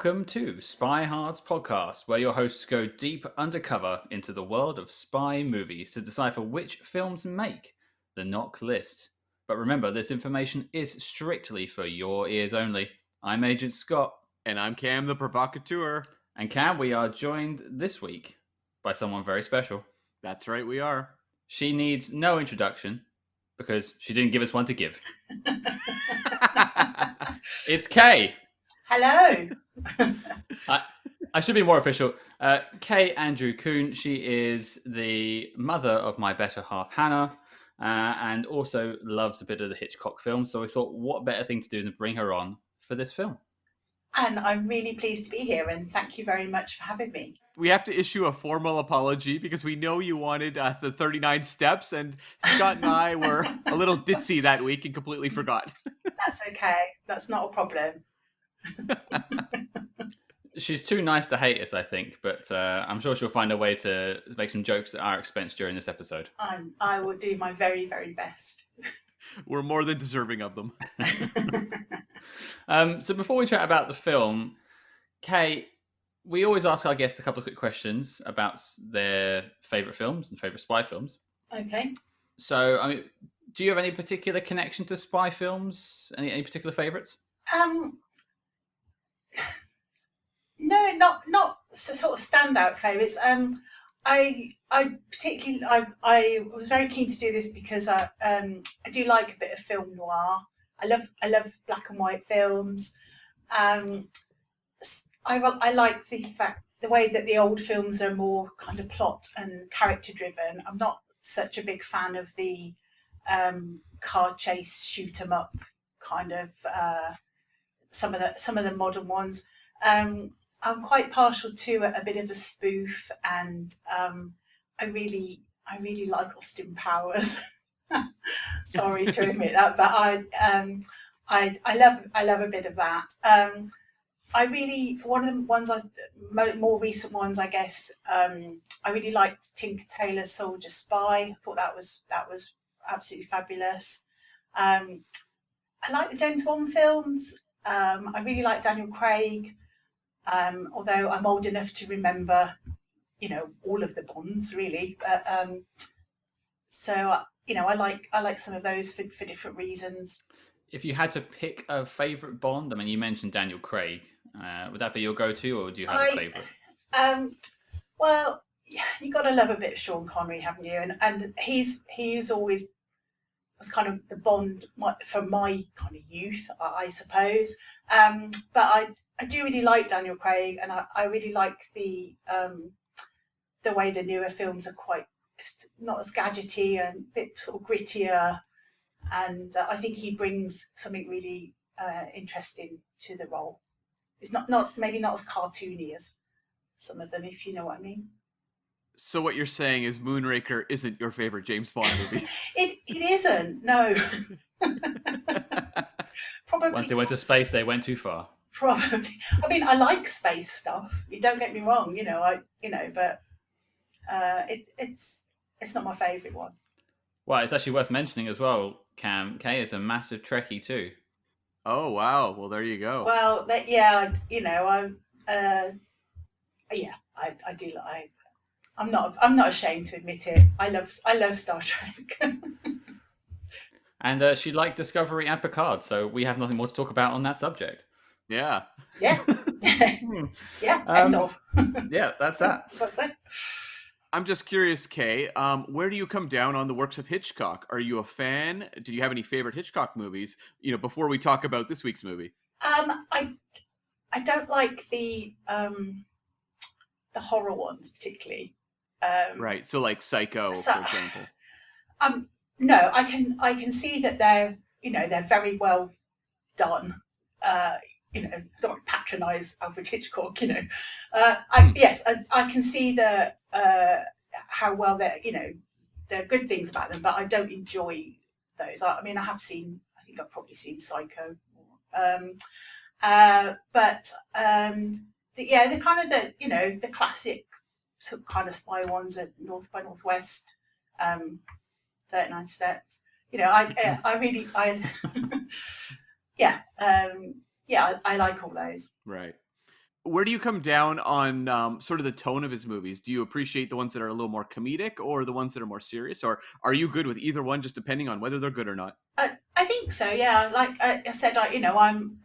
welcome to SpyHards podcast, where your hosts go deep undercover into the world of spy movies to decipher which films make the NOC List. But remember, this information is strictly for your ears only. I'm Agent Scott. And I'm Cam, the provocateur. And Cam, we are joined this week by someone very special. That's right, we are. She needs no introduction because she didn't give us one to give. It's Kay. Hello. I should be more official. Kay Andrews-Kuhn. She is the mother of my better half, Hannah, and also loves a bit of the Hitchcock films. So I thought, what better thing to do than bring her on for this film? And I'm really pleased to be here, and thank you very much for having me. We have to issue a formal apology because we know you wanted the 39 steps, and Scott and I were a little ditzy that week and completely forgot. That's okay. That's not a problem. She's too nice to hate us, I think, but I'm sure she'll find a way to make some jokes at our expense during this episode. I will do my very, very best. We're more than deserving of them. So before we chat about the film, Kay, we always ask our guests a couple of quick questions about their favourite films and favourite spy films. Okay. So, I mean, do you have any particular connection to spy films? Any particular favourites? No, not sort of standout favourites. I particularly I was very keen to do this because I do like a bit of film noir. I love black and white films. I like the way that the old films are more kind of plot and character driven. I'm not such a big fan of the car chase, shoot 'em up kind of some of the modern ones. I'm quite partial to a bit of a spoof, and I really like Austin Powers. Sorry to admit that, but I love a bit of that. One of the ones more recent ones, I guess. I really liked Tinker Tailor Soldier Spy. I thought that was absolutely fabulous. I like the James Bond films. I really like Daniel Craig. Although I'm old enough to remember, all of the Bonds really. But I like some of those for different reasons. If you had to pick a favourite Bond, I mean, you mentioned Daniel Craig. Would that be your go-to, or do you have a favourite? Well, you got to love a bit of Sean Connery, haven't you? And he's always was kind of the Bond from my kind of youth, I suppose. But I do really like Daniel Craig, and I really like the way the newer films are quite not as gadgety and a bit sort of grittier, and I think he brings something really interesting to the role. It's maybe not as cartoony as some of them, if you know what I mean. So what you're saying is Moonraker isn't your favorite James Bond movie? It isn't, no. Probably. Once they went to space, they went too far. Probably. I mean, I like space stuff. You don't get me wrong, but it's not my favourite one. Well, it's actually worth mentioning as well. Kay is a massive Trekkie too. Oh wow! Well, there you go. Well, I do. I'm not ashamed to admit it. I love Star Trek. And she liked Discovery and Picard, so we have nothing more to talk about on that subject. Yeah. Yeah. Yeah. End of. Yeah, that's that. That's it. I'm just curious, Kay. Where do you come down on the works of Hitchcock? Are you a fan? Do you have any favorite Hitchcock movies? Before we talk about this week's movie. I don't like the horror ones particularly. Right. So like Psycho, for example. No, I can see that they're very well done. Don't patronise Alfred Hitchcock. I can see the how well there are good things about them, but I don't enjoy those. I think I've probably seen Psycho. The kind of the classic sort of kind of spy ones at North by Northwest, 39 Steps. I like all those. Right. Where do you come down on sort of the tone of his movies? Do you appreciate the ones that are a little more comedic, or the ones that are more serious, or are you good with either one, just depending on whether they're good or not? I think so. Yeah, like I said, I'm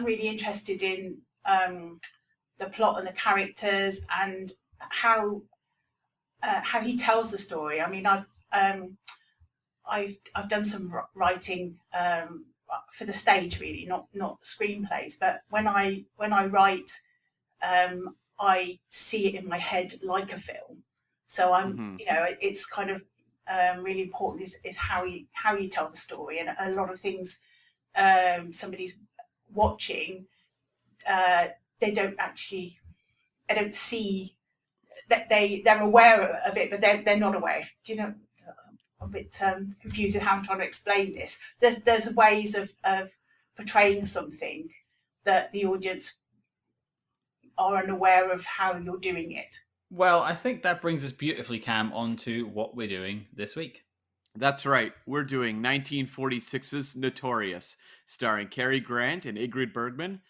really interested in the plot and the characters and how he tells the story. I mean, I've done some writing for the stage, really, not screenplays. But when I write, I see it in my head like a film. So Hmm. it's kind of really important is how you tell the story, and a lot of things somebody's watching, uh, they don't actually, they don't see that they're aware of it, but they're not aware. Do you know? I'm a bit confused with how I'm trying to explain this. There's ways of portraying something that the audience are unaware of how you're doing it. Well, I think that brings us beautifully, Cam, onto what we're doing this week. That's right. We're doing 1946's Notorious, starring Cary Grant and Ingrid Bergman,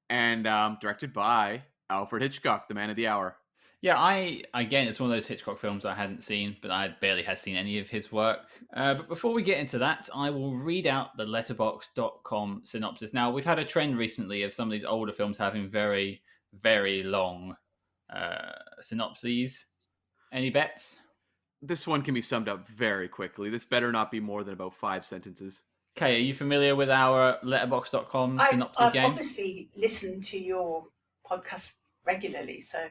and directed by Alfred Hitchcock, the man of the hour. Yeah, again, it's one of those Hitchcock films I hadn't seen, but I barely had seen any of his work. But before we get into that, I will read out the letterbox.com synopsis. Now, we've had a trend recently of some of these older films having very, very long synopses. Any bets? This one can be summed up very quickly. This better not be more than about 5 sentences. Kay, are you familiar with our letterbox.com synopsis I've game? obviously listened to your podcast regularly, so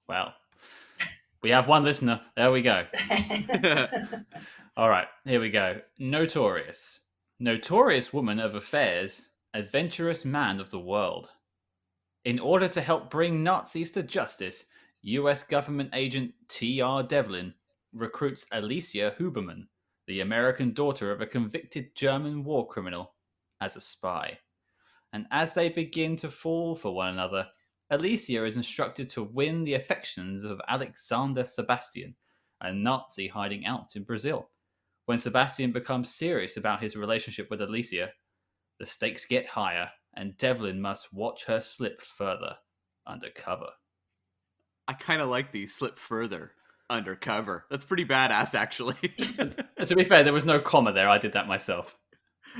Well, we have one listener. There we go. All right, here we go. Notorious. Notorious woman of affairs, adventurous man of the world. In order to help bring Nazis to justice, US government agent T.R. Devlin recruits Alicia Huberman, the American daughter of a convicted German war criminal, as a spy. And as they begin to fall for one another, Alicia is instructed to win the affections of Alexander Sebastian, a Nazi hiding out in Brazil. When Sebastian becomes serious about his relationship with Alicia, the stakes get higher, and Devlin must watch her slip further undercover. I kind of like the slip further undercover. That's pretty badass, actually. To be fair, there was no comma there. I did that myself.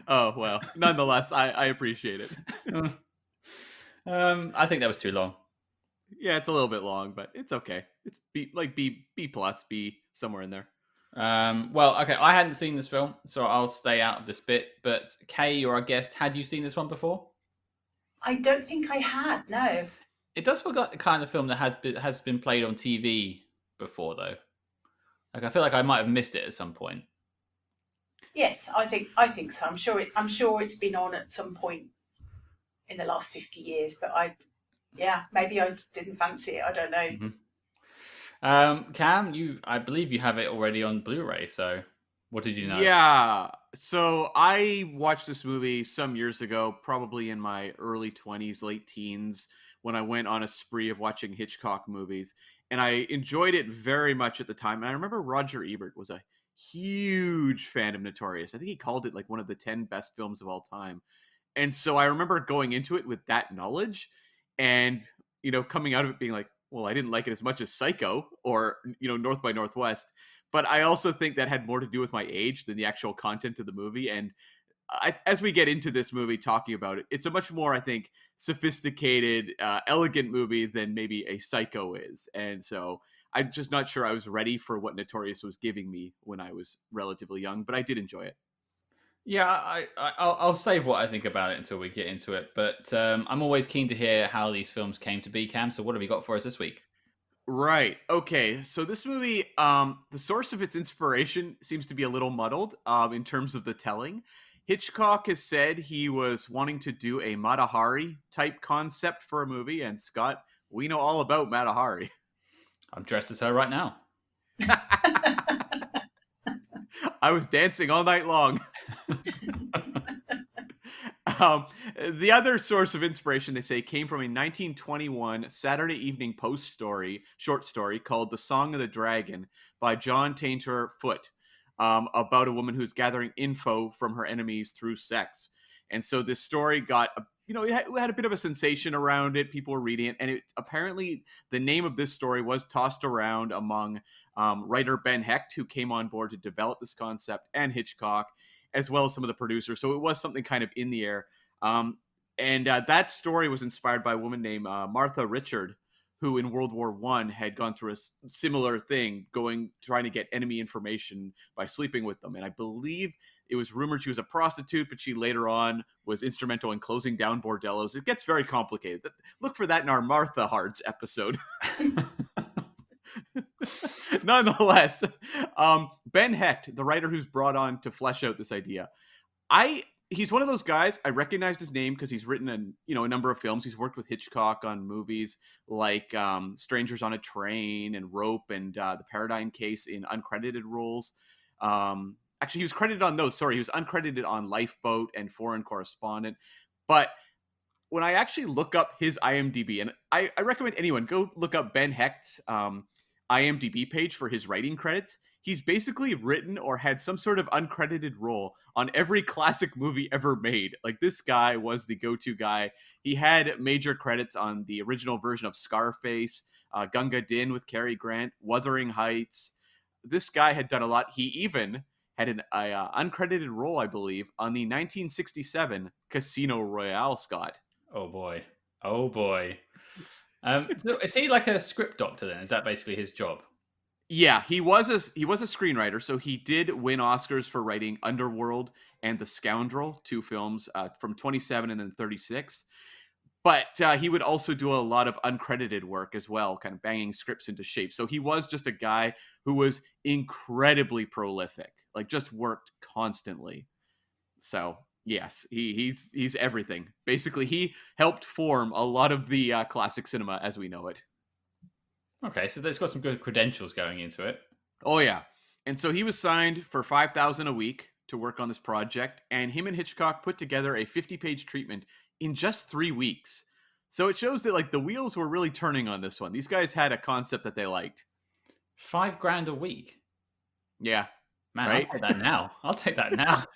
Oh, well, nonetheless, I appreciate it. I think that was too long. Yeah, it's a little bit long, but it's okay. It's B plus, B somewhere in there. Well, okay, I hadn't seen this film, so I'll stay out of this bit. But Kay, you're our guest. Had you seen this one before? I don't think I had. No. It does look like the kind of film that has been played on TV before, though. Like, I feel like I might have missed it at some point. Yes, I think so. I'm sure it's been on at some point in the last 50 years, but maybe I didn't fancy it. I don't know. Mm-hmm. Cam, I believe you have it already on Blu-ray. So, what did you know? Yeah. So I watched this movie some years ago, probably in my early 20s, late teens, when I went on a spree of watching Hitchcock movies. And I enjoyed it very much at the time. And I remember Roger Ebert was a huge fan of Notorious. I think he called it like one of the 10 best films of all time. And so I remember going into it with that knowledge and, coming out of it being like, well, I didn't like it as much as Psycho or, North by Northwest. But I also think that had more to do with my age than the actual content of the movie. And as we get into this movie talking about it, it's a much more, I think, sophisticated, elegant movie than maybe a Psycho is. And so I'm just not sure I was ready for what Notorious was giving me when I was relatively young, but I did enjoy it. Yeah, I'll save what I think about it until we get into it. But I'm always keen to hear how these films came to be, Cam. So, what have you got for us this week? Right. Okay. So this movie, the source of its inspiration seems to be a little muddled in terms of the telling. Hitchcock has said he was wanting to do a Mata Hari type concept for a movie, and Scott, we know all about Mata Hari. I'm dressed as her right now. I was dancing all night long. The other source of inspiration, they say, came from a 1921 Saturday Evening Post short story called The Song of the Dragon by John Tainter Foote, about a woman who's gathering info from her enemies through sex. And so this story got it had a bit of a sensation around it. People were reading it, and apparently the name of this story was tossed around among writer Ben Hecht, who came on board to develop this concept, and Hitchcock, as well as some of the producers. So it was something kind of in the air. And that story was inspired by a woman named Martha Richard, who in World War I had gone through a similar thing, trying to get enemy information by sleeping with them. And I believe it was rumored she was a prostitute, but she later on was instrumental in closing down bordellos. It gets very complicated. Look for that in our Martha Hards episode. Nonetheless, Ben Hecht, the writer who's brought on to flesh out this idea, he's one of those guys. I recognized his name because he's written a number of films. He's worked with Hitchcock on movies like Strangers on a Train and Rope and The Paradigm Case in uncredited roles. Actually, he was credited on those. Sorry, he was uncredited on Lifeboat and Foreign Correspondent. But when I actually look up his IMDb, and I recommend anyone go look up Ben Hecht's IMDb page for his writing credits. He's basically written or had some sort of uncredited role on every classic movie ever made. Like, this guy was the go-to guy. He had major credits on the original version of Scarface, Gunga Din with Cary Grant, Wuthering Heights. This guy had done a lot. He even had an uncredited role, I believe, on the 1967 Casino Royale, Scott. Oh boy. So is he like a script doctor then? Is that basically his job? Yeah, he was a screenwriter, so he did win Oscars for writing Underworld and The Scoundrel, 2 films from 27 and then 36. But he would also do a lot of uncredited work as well, kind of banging scripts into shape. So he was just a guy who was incredibly prolific, like just worked constantly. So yes, he's everything. Basically, he helped form a lot of the classic cinema as we know it. Okay, so there's got some good credentials going into it. Oh yeah. And so he was signed for $5,000 a week to work on this project, and him and Hitchcock put together a 50-page treatment in just 3 weeks. So it shows that like the wheels were really turning on this one. These guys had a concept that they liked. $5,000 a week. Yeah. Man, right? I'll take that now.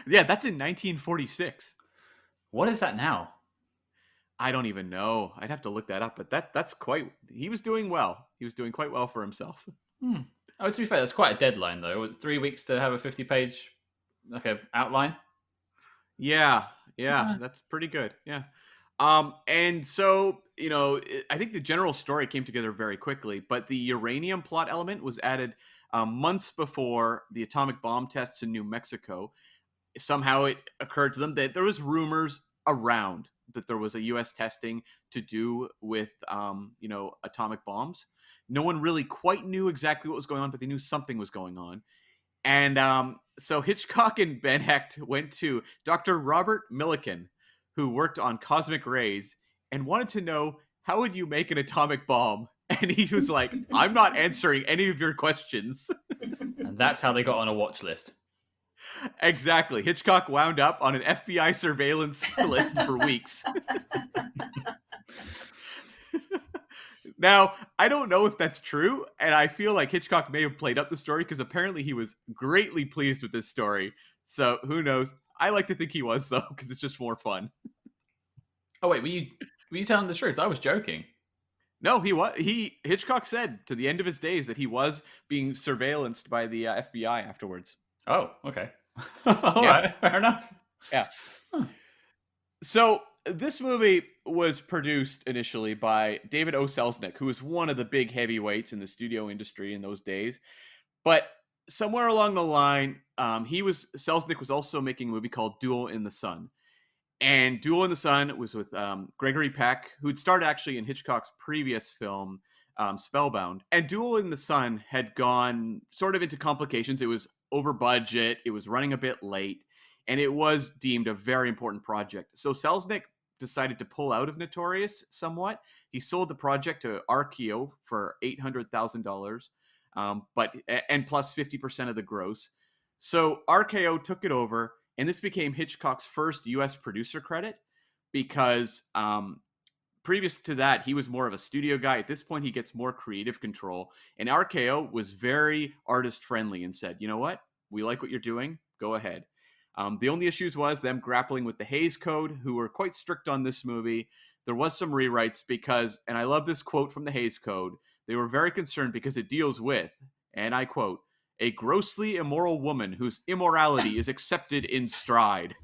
Yeah, that's in 1946. What is that now? I don't even know. I'd have to look that up, but that's he was doing well. He was doing quite well for himself. Oh, to be fair, that's quite a deadline though. 3 weeks to have a 50-page outline. Yeah, that's pretty good. Yeah. And so, I think the general story came together very quickly, but the uranium plot element was added months before the atomic bomb tests in New Mexico. Somehow it occurred to them that there was rumors around that there was a U.S. testing to do with, atomic bombs. No one really quite knew exactly what was going on, but they knew something was going on. And so Hitchcock and Ben Hecht went to Dr. Robert Millikan, who worked on cosmic rays, and wanted to know, how would you make an atomic bomb? And he was like, I'm not answering any of your questions. And that's how they got on a watch list. Exactly. Hitchcock wound up on an FBI surveillance list for weeks. Now, I don't know if that's true, and I feel like Hitchcock may have played up the story because apparently he was greatly pleased with this story. So who knows? I like to think he was, though, because it's just more fun. Oh wait, were you telling the truth? I was joking. No, Hitchcock said to the end of his days that he was being surveillanced by the FBI afterwards. Oh, okay. All right, fair enough. Yeah. Huh. So this movie was produced initially by David O. Selznick, who was one of the big heavyweights in the studio industry in those days. But somewhere along the line, Selznick was also making a movie called Duel in the Sun. And Duel in the Sun was with Gregory Peck, who'd starred actually in Hitchcock's previous film, Spellbound. And Duel in the Sun had gone sort of into complications. It was over budget. It was running a bit late. And it was deemed a very important project. So Selznick decided to pull out of Notorious somewhat. He sold the project to RKO for $800,000, and plus 50% of the gross. So RKO took it over, and this became Hitchcock's first U.S. producer credit because previous to that, he was more of a studio guy. At this point, he gets more creative control. And RKO was very artist-friendly and said, you know what? We like what you're doing. Go ahead. The only issues was them grappling with the Hays Code, who were quite strict on this movie. There was some rewrites because, and I love this quote from the Hays Code, they were very concerned because it deals with, and I quote, a grossly immoral woman whose immorality is accepted in stride.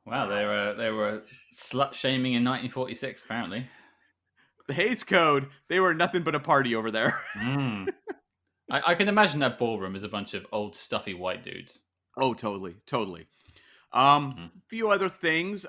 Wow, they were slut shaming in 1946, apparently. The Hays Code, they were nothing but a party over there. I can imagine that ballroom is a bunch of old, stuffy white dudes. Oh, totally, totally. A few other things.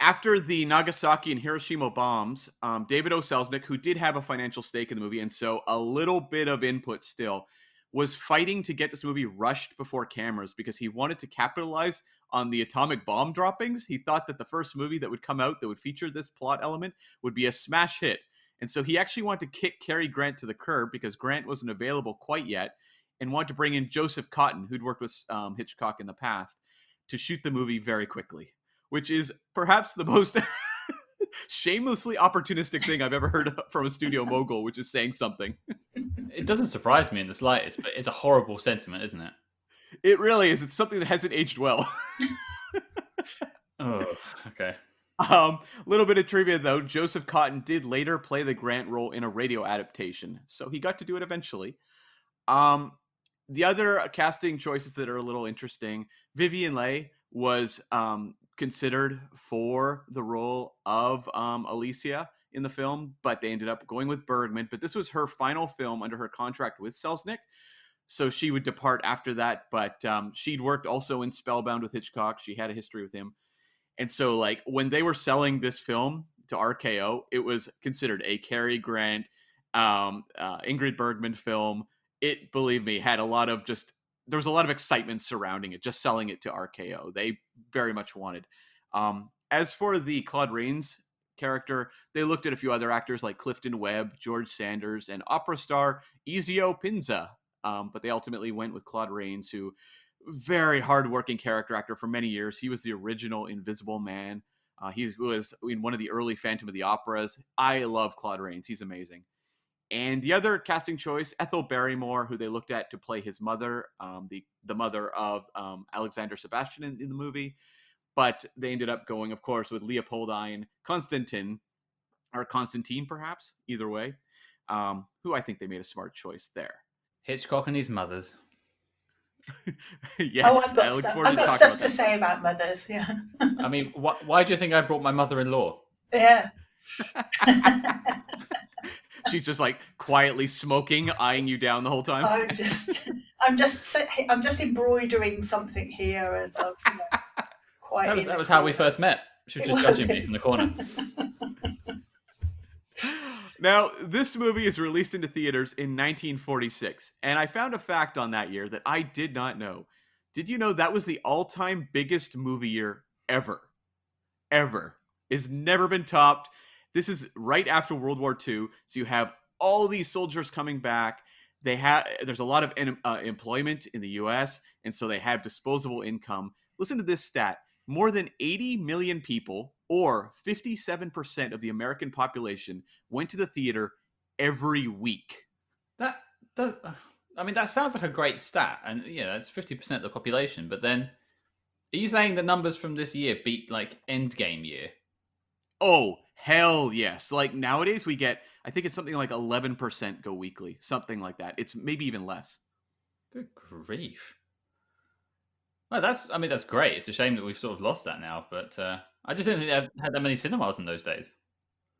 After the Nagasaki and Hiroshima bombs, David O. Selznick, who did have a financial stake in the movie, and so a little bit of input still, was fighting to get this movie rushed before cameras because he wanted to capitalize on the atomic bomb droppings. He thought that the first movie that would come out that would feature this plot element would be a smash hit. And so he actually wanted to kick Cary Grant to the curb because Grant wasn't available quite yet, and wanted to bring in Joseph Cotten, who'd worked with Hitchcock in the past, to shoot the movie very quickly, which is perhaps the most shamelessly opportunistic thing I've ever heard from a studio mogul, which is saying something. It doesn't surprise me in the slightest, but it's a horrible sentiment, isn't it? It really is. It's something that hasn't aged well. Oh, okay. Little bit of trivia, though. Joseph Cotten did later play the Grant role in a radio adaptation, so he got to do it eventually. The other casting choices that are a little interesting, Vivien Leigh was considered for the role of Alicia in the film, but they ended up going with Bergman. But this was her final film under her contract with Selznick, so she would depart after that. But she'd worked also in Spellbound with Hitchcock. She had a history with him. And so, like, when they were selling this film to RKO, it was considered a Cary Grant, Ingrid Bergman film. It, believe me, had a lot of there was a lot of excitement surrounding it, just selling it to RKO. They very much wanted. As for the Claude Rains character, they looked at a few other actors like Clifton Webb, George Sanders, and opera star Ezio Pinza. But they ultimately went with Claude Rains, who very hardworking character actor for many years. He was the original Invisible Man. He was in one of the early Phantom of the Operas. I love Claude Rains. He's amazing. And the other casting choice, Ethel Barrymore, who they looked at to play his mother, the mother of Alexander Sebastian in the movie. But they ended up going, of course, with Leopoldine, Konstantin, or Konstantin, perhaps, either way, who I think they made a smart choice there. Hitchcock and his mothers. Yes, I've got stuff to say about mothers, yeah. I mean, why do you think I brought my mother-in-law? Yeah. She's just like quietly smoking, eyeing you down the whole time. I'm just embroidering something here as a quiet. That was how we first met. She was just judging me from the corner. Now, this movie is released into theaters in 1946, and I found a fact on that year that I did not know. Did you know that was the all-time biggest movie year ever? Ever. It's never been topped. This is right after World War II, so you have all these soldiers coming back. There's a lot of employment in the U.S., and so they have disposable income. Listen to this stat. More than 80 million people, or 57% of the American population, went to the theater every week. That sounds like a great stat, and that's 50% of the population. But then, are you saying the numbers from this year beat like Endgame year? Oh, hell yes! Like nowadays, we get, I think it's something like 11% go weekly, something like that. It's maybe even less. Good grief! Well, that's great. It's a shame that we've sort of lost that now, but I just didn't think they had that many cinemas in those days.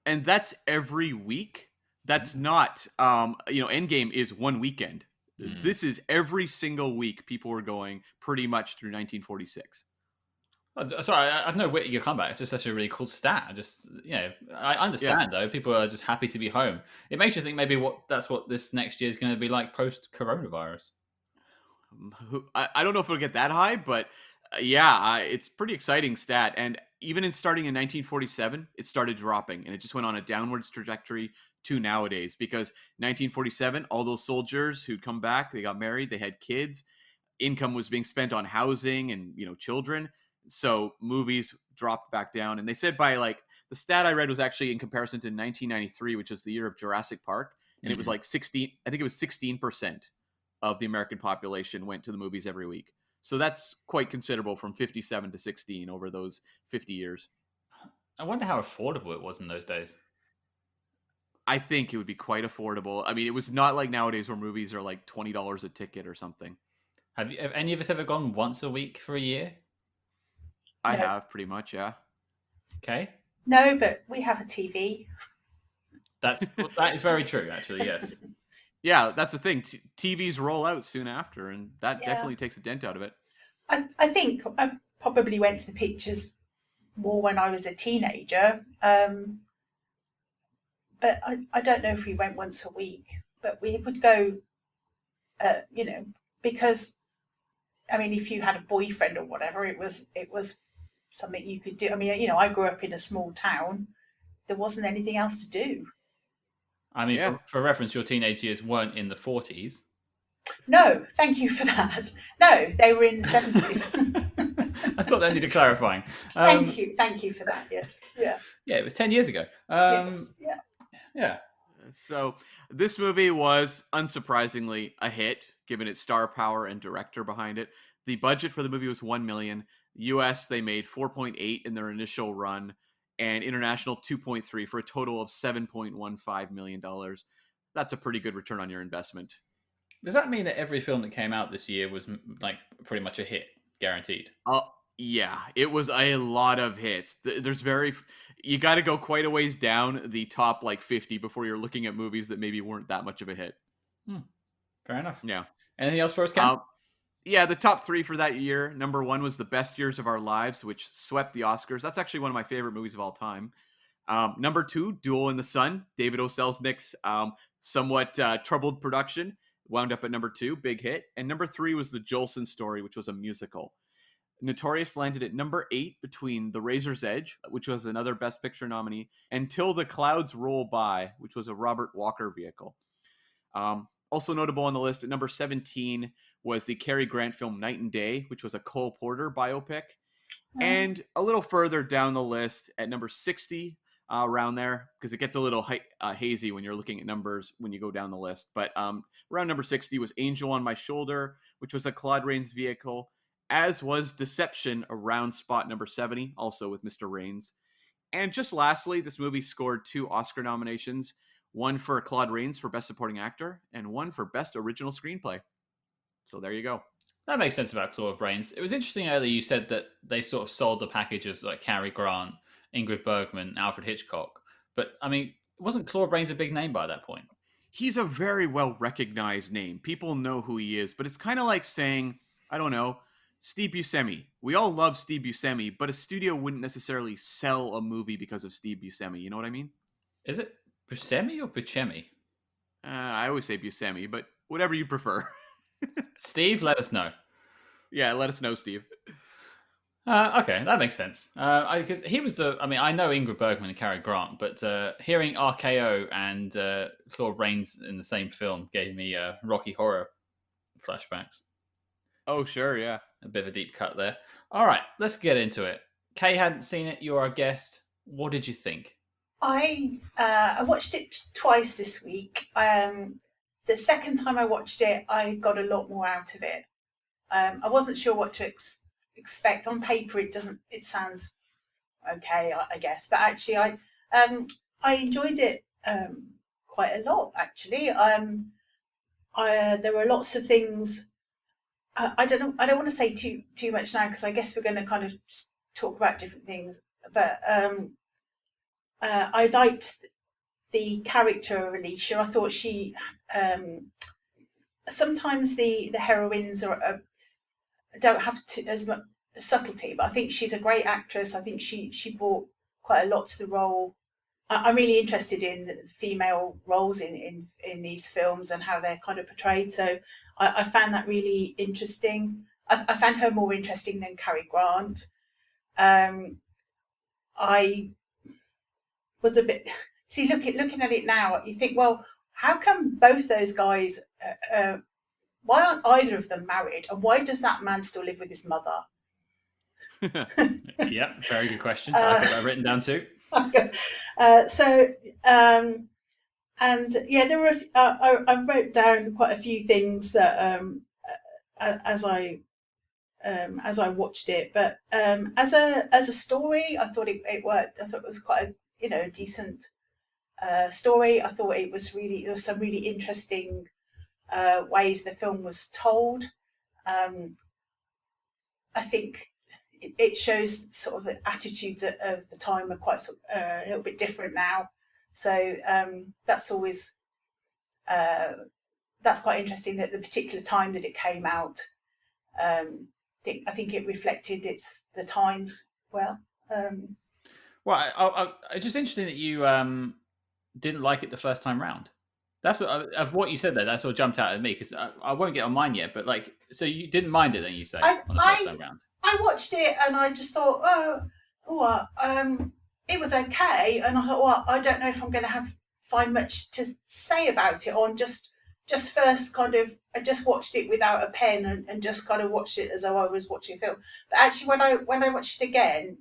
And that's every week. That's not, Endgame is one weekend. This is every single week people were going pretty much through 1946. Sorry, I have no wit at your comeback. It's just such a really cool stat. I understand though. People are just happy to be home. It makes you think maybe that's what this next year is going to be like post coronavirus. I don't know if it'll get that high, but it's pretty exciting stat. And even starting in 1947, it started dropping, and it just went on a downwards trajectory to nowadays. Because 1947, all those soldiers who'd come back, they got married, they had kids, income was being spent on housing and children. So movies dropped back down, and they said by the stat I read was actually in comparison to 1993, which is the year of Jurassic Park, and it was like 16. I think it was 16% of the American population went to the movies every week. So that's quite considerable from 57 to 16 over those 50 years. I wonder how affordable it was in those days. I think it would be quite affordable. I mean, it was not like nowadays where movies are like $20 a ticket or something. Have any of us ever gone once a week for a year? I No. have pretty much, yeah. Okay. No, but we have a TV. That is very true, actually, yes. Yeah, that's the thing. TVs roll out soon after, and that Yeah. definitely takes a dent out of it. I think I probably went to the pictures more when I was a teenager. But I don't know if we went once a week, but we would go, because, I mean, if you had a boyfriend or whatever, it was something you could do. I mean, I grew up in a small town. There wasn't anything else to do. I mean, Yeah. for reference, your teenage years weren't in the 40s. No, thank you for that. No, they were in the 70s. I thought that needed clarifying. Thank you for that. Yes, yeah, Yeah, it was 10 years ago. yes, yeah. Yeah. So this movie was unsurprisingly a hit, given its star power and director behind it. The budget for the movie was $1 million. US, they made 4.8 in their initial run, and international 2.3 for a total of $7.15 million. That's a pretty good return on your investment. Does that mean that every film that came out this year was like pretty much a hit, guaranteed? Yeah, it was a lot of hits. You got to go quite a ways down the top like 50 before you're looking at movies that maybe weren't that much of a hit. Fair enough. Yeah. Anything else for us, Cam? Yeah, the top 3 for that year. Number 1 was The Best Years of Our Lives, which swept the Oscars. That's actually one of my favorite movies of all time. Number 2, Duel in the Sun, David O. Selznick's somewhat troubled production, wound up at number 2, big hit. And number 3 was The Jolson Story, which was a musical. Notorious landed at number 8 between The Razor's Edge, which was another Best Picture nominee, and Till the Clouds Roll By, which was a Robert Walker vehicle. Also notable on the list at number 17 was the Cary Grant film Night and Day, which was a Cole Porter biopic. And a little further down the list at number 60, around there, because it gets a little hazy when you're looking at numbers when you go down the list. But around number 60 was Angel on My Shoulder, which was a Claude Rains vehicle, as was Deception around spot number 70, also with Mr. Rains. And just lastly, this movie scored 2 Oscar nominations, one for Claude Rains for Best Supporting Actor, and one for Best Original Screenplay. So there you go. That makes sense about Claude Rains. It was interesting earlier you said that they sort of sold the package of like Cary Grant, Ingrid Bergman, Alfred Hitchcock. But, I mean, wasn't Claude Rains a big name by that point? He's a very well-recognized name. People know who he is, but it's kind of like saying, I don't know, Steve Buscemi. We all love Steve Buscemi, but a studio wouldn't necessarily sell a movie because of Steve Buscemi. You know what I mean? Is it Buscemi or Buscemi? I always say Buscemi, but whatever you prefer. Steve, let us know. Yeah, let us know, Steve. Okay, that makes sense. Because he was I know Ingrid Bergman and Cary Grant, but hearing RKO and Claude Rains in the same film gave me Rocky Horror flashbacks. Oh, sure, yeah. A bit of a deep cut there. All right, let's get into it. Kay hadn't seen it. You're our guest. What did you think? I watched it twice this week. The second time I watched it, I got a lot more out of it. I wasn't sure what to expect. On paper, it sounds okay, I guess, but actually, I enjoyed it quite a lot. Actually, there were lots of things. I don't know. I don't want to say too much now because I guess we're going to kind of talk about different things. But I liked the character of Alicia. I thought she sometimes the heroines don't have as much subtlety, but I think she's a great actress. I think she brought quite a lot to the role. I'm really interested in female roles in these films and how they're kind of portrayed. So I found that really interesting. I found her more interesting than Cary Grant. I was a bit looking at it now. You think, well, how come both those guys? Why aren't either of them married? And why does that man still live with his mother? Yeah, very good question. I've got that written down too. And yeah, there were. I wrote down quite a few things that as I as I watched it. But as a story, I thought it worked. I thought it was quite a decent story. I thought there was some really interesting ways the film was told. I think it shows sort of the attitudes of the time are quite a little bit different now. So that's always that's quite interesting, that the particular time that it came out. I think it reflected the times well. Well, it's just interesting that you didn't like it the first time round. That's of what you said there. That sort of jumped out at me because I won't get on mine yet. But like, so you didn't mind it then? You say on the first time round. I watched it and I just thought, it was okay, and I thought, well, I don't know if I'm going to find much to say about it. On just first kind of, I just watched it without a pen and just kind of watched it as though I was watching a film. But actually, when I watched it again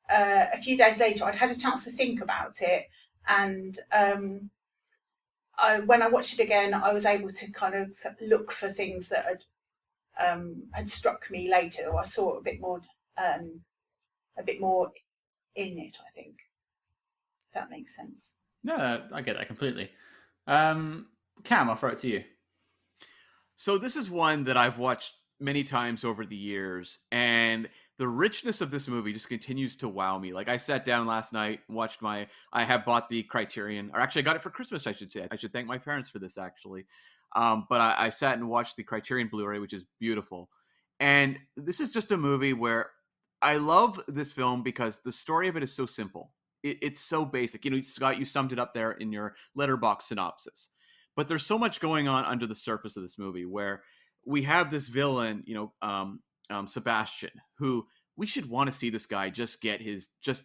a few days later, I'd had a chance to think about it, and when I watched it again, I was able to kind of look for things that had struck me later, or I saw a bit more in it, I think, if that makes sense. No, I get that completely. Cam, I'll throw it to you. So this is one that I've watched many times over the years, and the richness of this movie just continues to wow me. Like, I sat down last night, watched I have bought the Criterion, or actually I got it for Christmas, I should say. I should thank my parents for this, actually. But I sat and watched the Criterion Blu-ray, which is beautiful. And this is just a movie where I love this film because the story of it is so simple. It's so basic. You know, Scott, you summed it up there in your letterbox synopsis. But there's so much going on under the surface of this movie, where we have this villain, Sebastian, who we should want to see this guy just get just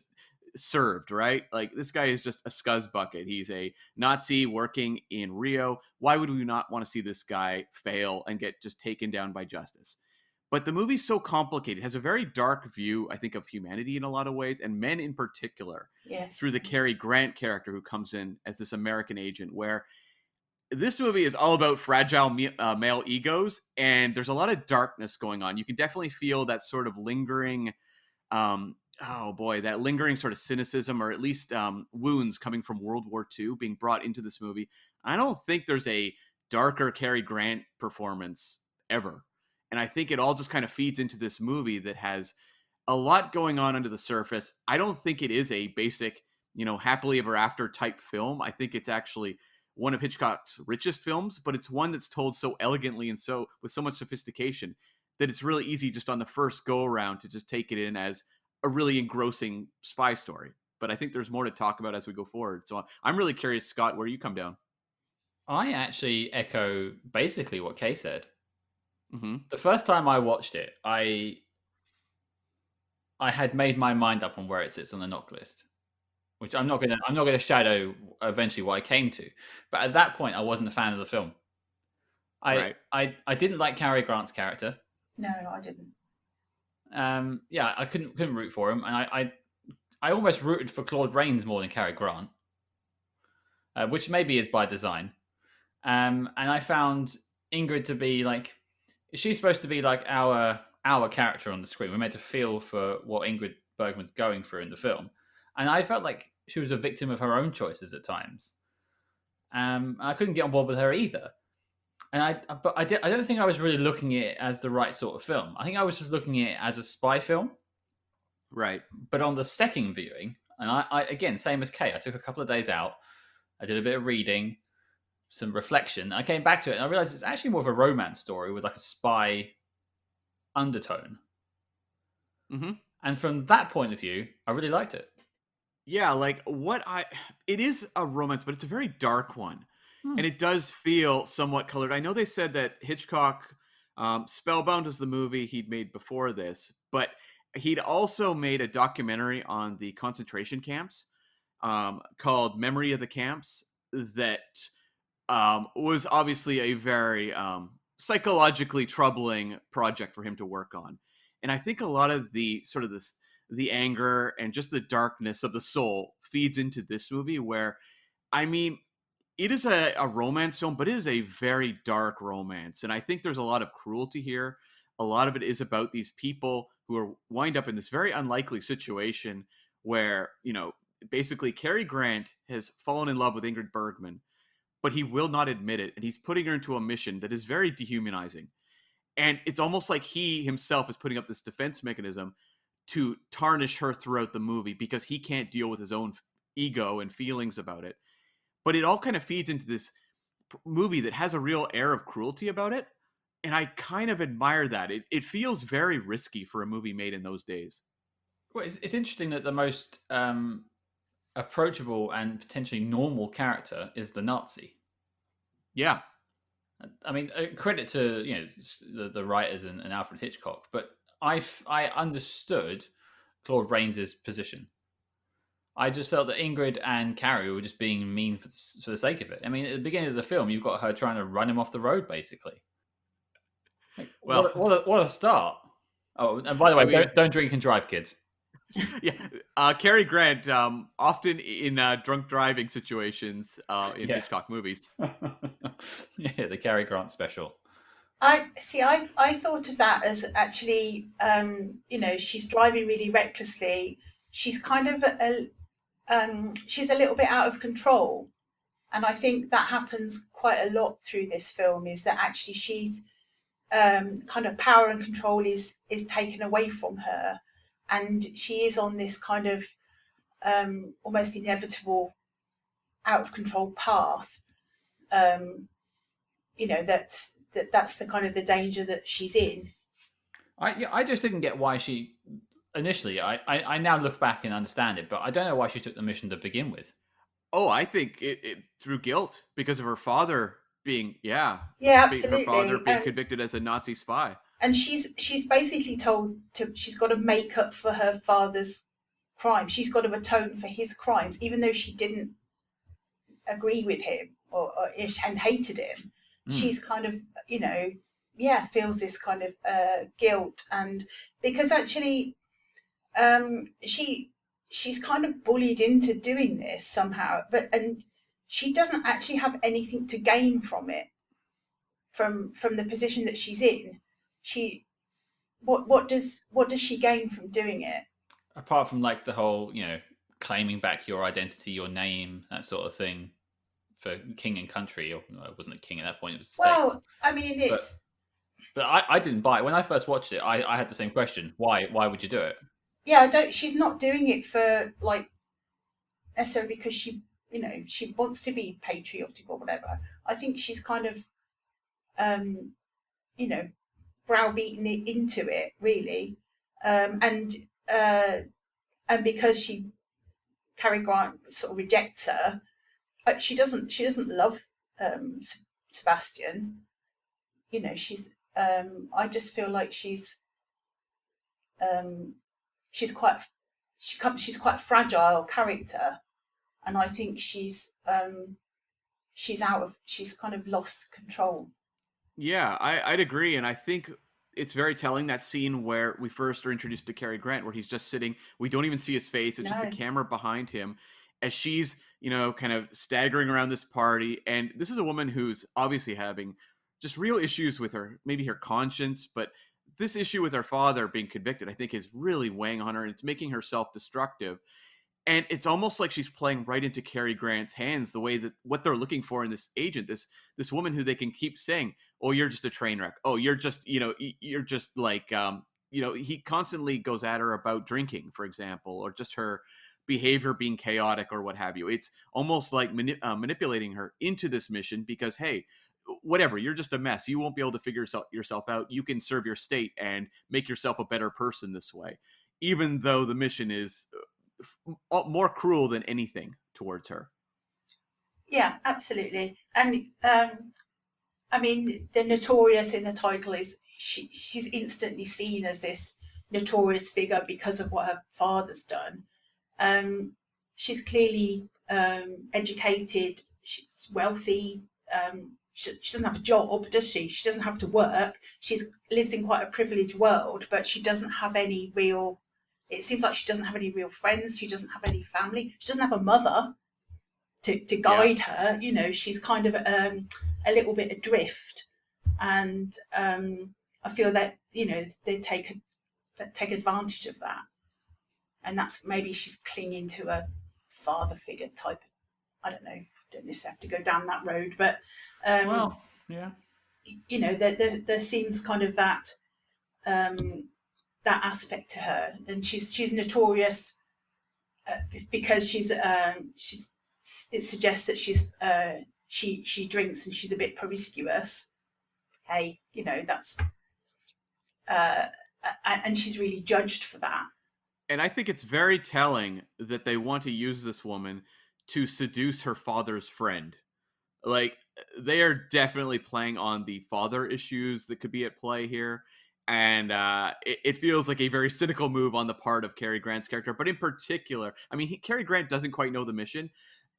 served, right? Like, this guy is just a scuzz bucket. He's a Nazi working in Rio. Why would we not want to see this guy fail and get just taken down by justice? But the movie's so complicated. It has a very dark view, I think, of humanity in a lot of ways, and men in particular. Yes. Through the Cary Grant character, who comes in as this American agent, where this movie is all about fragile male egos, and there's a lot of darkness going on. You can definitely feel that sort of lingering, that lingering sort of cynicism, or at least wounds coming from World War II being brought into this movie. I don't think there's a darker Cary Grant performance ever. And I think it all just kind of feeds into this movie that has a lot going on under the surface. I don't think it is a basic, happily ever after type film. I think it's actually one of Hitchcock's richest films, but it's one that's told so elegantly and so with so much sophistication that it's really easy just on the first go around to just take it in as a really engrossing spy story. But I think there's more to talk about as we go forward. So I'm really curious, Scott, where you come down. I actually echo basically what Kay said. Mm-hmm. The first time I watched it, I had made my mind up on where it sits on the NOC list, which I'm not gonna shadow eventually what I came to. But at that point, I wasn't a fan of the film. I didn't like Cary Grant's character. No, I didn't. I couldn't root for him, and I almost rooted for Claude Rains more than Cary Grant, which maybe is by design. And I found Ingrid to be like, she's supposed to be like our character on the screen. We're meant to feel for what Ingrid Bergman's going through in the film, and I felt like she was a victim of her own choices at times. I couldn't get on board with her either. And I don't think I was really looking at it as the right sort of film. I think I was just looking at it as a spy film. Right. But on the second viewing, and I again, same as Kay, I took a couple of days out. I did a bit of reading, some reflection. I came back to it and I realized it's actually more of a romance story with like a spy undertone. Mm-hmm. And from that point of view, I really liked it. Yeah, it is a romance, but it's a very dark one. And it does feel somewhat colored. I know they said that Hitchcock, Spellbound was the movie he'd made before this, but he'd also made a documentary on the concentration camps called Memory of the Camps that was obviously a very psychologically troubling project for him to work on. And I think a lot of the sort of the anger and just the darkness of the soul feeds into this movie where, I mean, it is a romance film, but it is a very dark romance. And I think there's a lot of cruelty here. a lot of it is about these people who are wind up in this very unlikely situation where, basically Cary Grant has fallen in love with Ingrid Bergman, but he will not admit it, and he's putting her into a mission that is very dehumanizing. And it's almost like he himself is putting up this defense mechanism to tarnish her throughout the movie because he can't deal with his own ego and feelings about it. But it all kind of feeds into this movie that has a real air of cruelty about it. And I kind of admire that. It feels very risky for a movie made in those days. Well, it's interesting that the most approachable and potentially normal character is the Nazi. Yeah. I mean, credit to the writers and Alfred Hitchcock, but I understood Claude Rains's position. I just felt that Ingrid and Cary were just being mean for the sake of it. I mean, at the beginning of the film, you've got her trying to run him off the road, basically. Like, Well, what a start! Oh, and by the way, I mean, don't drink and drive, kids. Yeah, Cary Grant often in drunk driving situations in Hitchcock movies. Yeah, the Cary Grant special. I see. I thought of that as actually, she's driving really recklessly. She's kind of she's a little bit out of control, and I think that happens quite a lot through this film. Is that actually she's kind of power and control is taken away from her, and she is on this kind of almost inevitable out of control path. That's the kind of the danger that she's in. I just didn't get why she initially. I now look back and understand it, but I don't know why she took the mission to begin with. Oh, I think it through guilt because of her father being absolutely, her father being convicted as a Nazi spy. And she's basically told she's got to make up for her father's crime. She's got to atone for his crimes, even though she didn't agree with him and hated him. She's kind of feels this kind of guilt, and because actually she's kind of bullied into doing this somehow, and she doesn't actually have anything to gain from it, from the position that she's in. What does she gain from doing it, apart from like the whole claiming back your identity, your name, that sort of thing for king and country? Or no, it wasn't a king at that point, it was states. Well, I mean, it's but I didn't buy it when I first watched it. I had the same question. Why would you do it? Yeah, she's not doing it for like necessarily because she wants to be patriotic or whatever. I think she's kind of browbeaten it into it, really, and because Cary Grant sort of rejects her. She doesn't love Sebastian. She's. I just feel like she's quite a fragile character, and I think she's kind of lost control. Yeah, I'd agree, and I think it's very telling, that scene where we first are introduced to Cary Grant, where he's just sitting. We don't even see his face; it's just the camera behind him, as she's kind of staggering around this party. And this is a woman who's obviously having just real issues with maybe her conscience, but this issue with her father being convicted, I think, is really weighing on her, and it's making her self-destructive. And it's almost like she's playing right into Cary Grant's hands, the way that what they're looking for in this agent, this woman who they can keep saying, "Oh, you're just a train wreck. Oh, you're just, you're just like, he constantly goes at her about drinking, for example, or just her behavior being chaotic or what have you. It's almost like manipulating her into this mission because, hey, whatever, you're just a mess. You won't be able to figure yourself out. You can serve your state and make yourself a better person this way, even though the mission is more cruel than anything towards her. Yeah, absolutely. And I mean, the Notorious in the title is she's instantly seen as this notorious figure because of what her father's done. She's clearly educated. She's wealthy. She doesn't have a job, does she? She doesn't have to work. She lives in quite a privileged world, but she doesn't have any real. It seems like she doesn't have any real friends. She doesn't have any family. She doesn't have a mother to guide her. She's kind of a little bit adrift, and I feel that, you know, they take advantage of that, and that's maybe she's clinging to a father figure type. I don't know. Don't necessarily have to go down that road, but Well, yeah. you know, there seems kind of that that aspect to her, and she's notorious because she's. It suggests that she drinks and she's a bit promiscuous. Hey, you know, that's and she's really judged for that. And I think it's very telling that they want to use this woman to seduce her father's friend. Like, they are definitely playing on the father issues that could be at play here. And it feels like a very cynical move on the part of Cary Grant's character. But in particular, I mean, Cary Grant doesn't quite know the mission.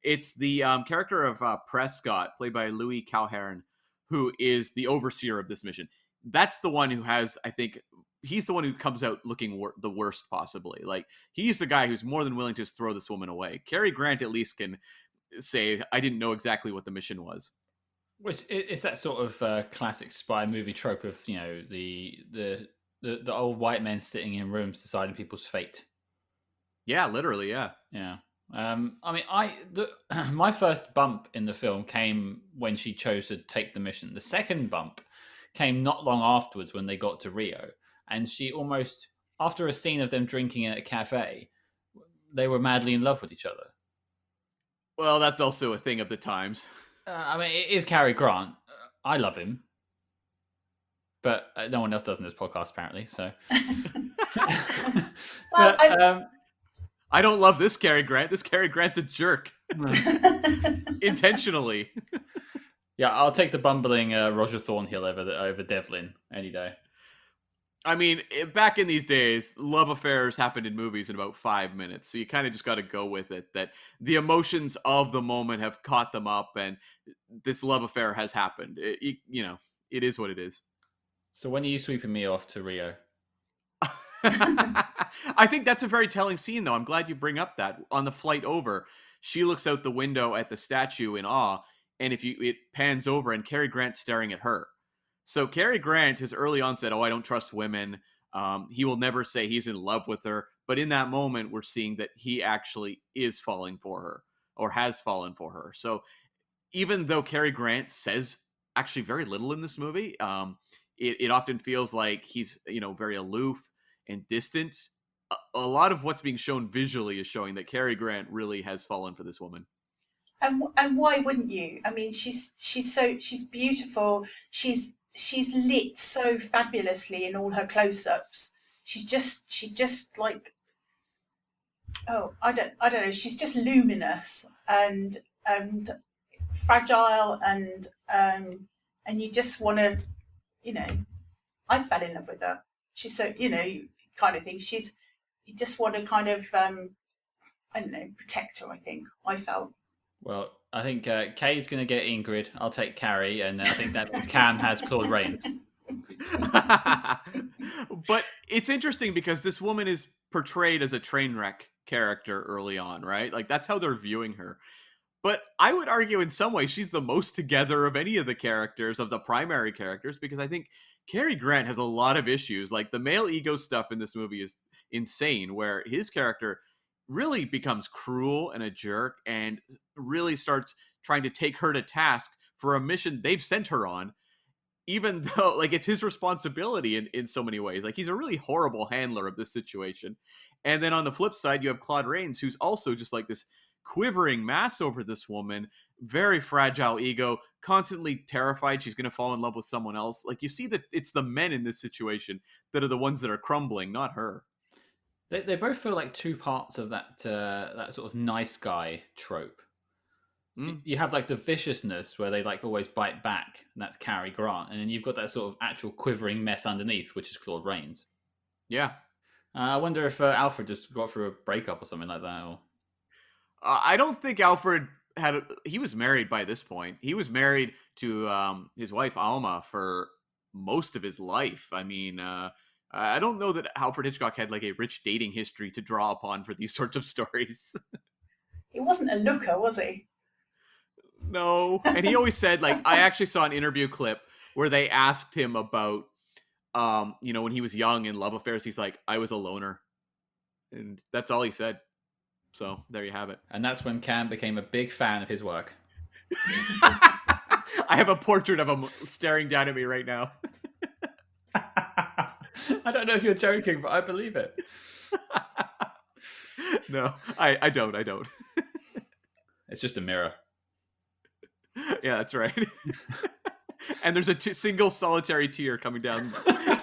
It's the character of Prescott, played by Louis Calhern, who is the overseer of this mission. That's the one who has, I think, he's the one who comes out looking the worst possibly. Like, he's the guy who's more than willing to just throw this woman away. Cary Grant at least can say, I didn't know exactly what the mission was. Which it's that sort of classic spy movie trope of, you know, the old white men sitting in rooms deciding people's fate. Yeah, literally, yeah. Yeah. I mean, my first bump in the film came when she chose to take the mission. The second bump came not long afterwards when they got to Rio, and she almost, after a scene of them drinking at a cafe, they were madly in love with each other. Well, that's also a thing of the times. I mean, it is Cary Grant. I love him, but no one else does in this podcast, apparently. So, Well, I don't love this Cary Grant. This Cary Grant's a jerk, intentionally. Yeah, I'll take the bumbling Roger Thornhill over Devlin any day. I mean, back in these days, love affairs happened in movies in about 5 minutes. So you kind of just got to go with it, that the emotions of the moment have caught them up, and this love affair has happened. You know, it is what it is. So when are you sweeping me off to Rio? I think that's a very telling scene, though. I'm glad you bring up that. On the flight over, she looks out the window at the statue in awe, and it pans over, and Cary Grant's staring at her. So Cary Grant has early on said, "Oh, I don't trust women." He will never say he's in love with her. But in that moment, we're seeing that he actually is falling for her, or has fallen for her. So even though Cary Grant says actually very little in this movie, it often feels like he's, you know, very aloof and distant. A lot of what's being shown visually is showing that Cary Grant really has fallen for this woman. And why wouldn't you? I mean, she's beautiful. She's lit so fabulously in all her close-ups. She just like, oh, I don't know. She's just luminous and fragile, and you just want to, you know, I fell in love with her. She's so, you know, kind of thing. You just want to kind of, I don't know, protect her. I think I felt. Well, I think Kay's going to get Ingrid. I'll take Cary, and I think that Cam has Claude Rains. But it's interesting because this woman is portrayed as a train wreck character early on, right? Like, that's how they're viewing her. But I would argue in some ways she's the most together of any of the characters, of the primary characters, because I think Cary Grant has a lot of issues. Like, the male ego stuff in this movie is insane, where his character really becomes cruel and a jerk and really starts trying to take her to task for a mission they've sent her on, even though, like, it's his responsibility in so many ways. Like, he's a really horrible handler of this situation. And then on the flip side, you have Claude Rains, who's also just like this quivering mass over this woman, very fragile ego, constantly terrified she's going to fall in love with someone else. Like, you see that it's the men in this situation that are the ones that are crumbling, not her. They both feel like two parts of that sort of nice guy trope. So you have like the viciousness where they like always bite back, and that's Cary Grant, and then you've got that sort of actual quivering mess underneath, which is Claude Rains. Yeah. I wonder if Alfred just got through a breakup or something like that. Or... I don't think Alfred he was married by this point. He was married to his wife Alma for most of his life. I mean, I don't know that Alfred Hitchcock had like a rich dating history to draw upon for these sorts of stories. He wasn't a looker, was he? No. And he always said, like, I actually saw an interview clip where they asked him about when he was young in love affairs, he's like, I was a loner. And that's all he said. So there you have it. And that's when Cam became a big fan of his work. I have a portrait of him staring down at me right now. I don't know if you're joking, but I believe it. No, I don't. It's just a mirror. Yeah, that's right. And there's a single solitary tear coming down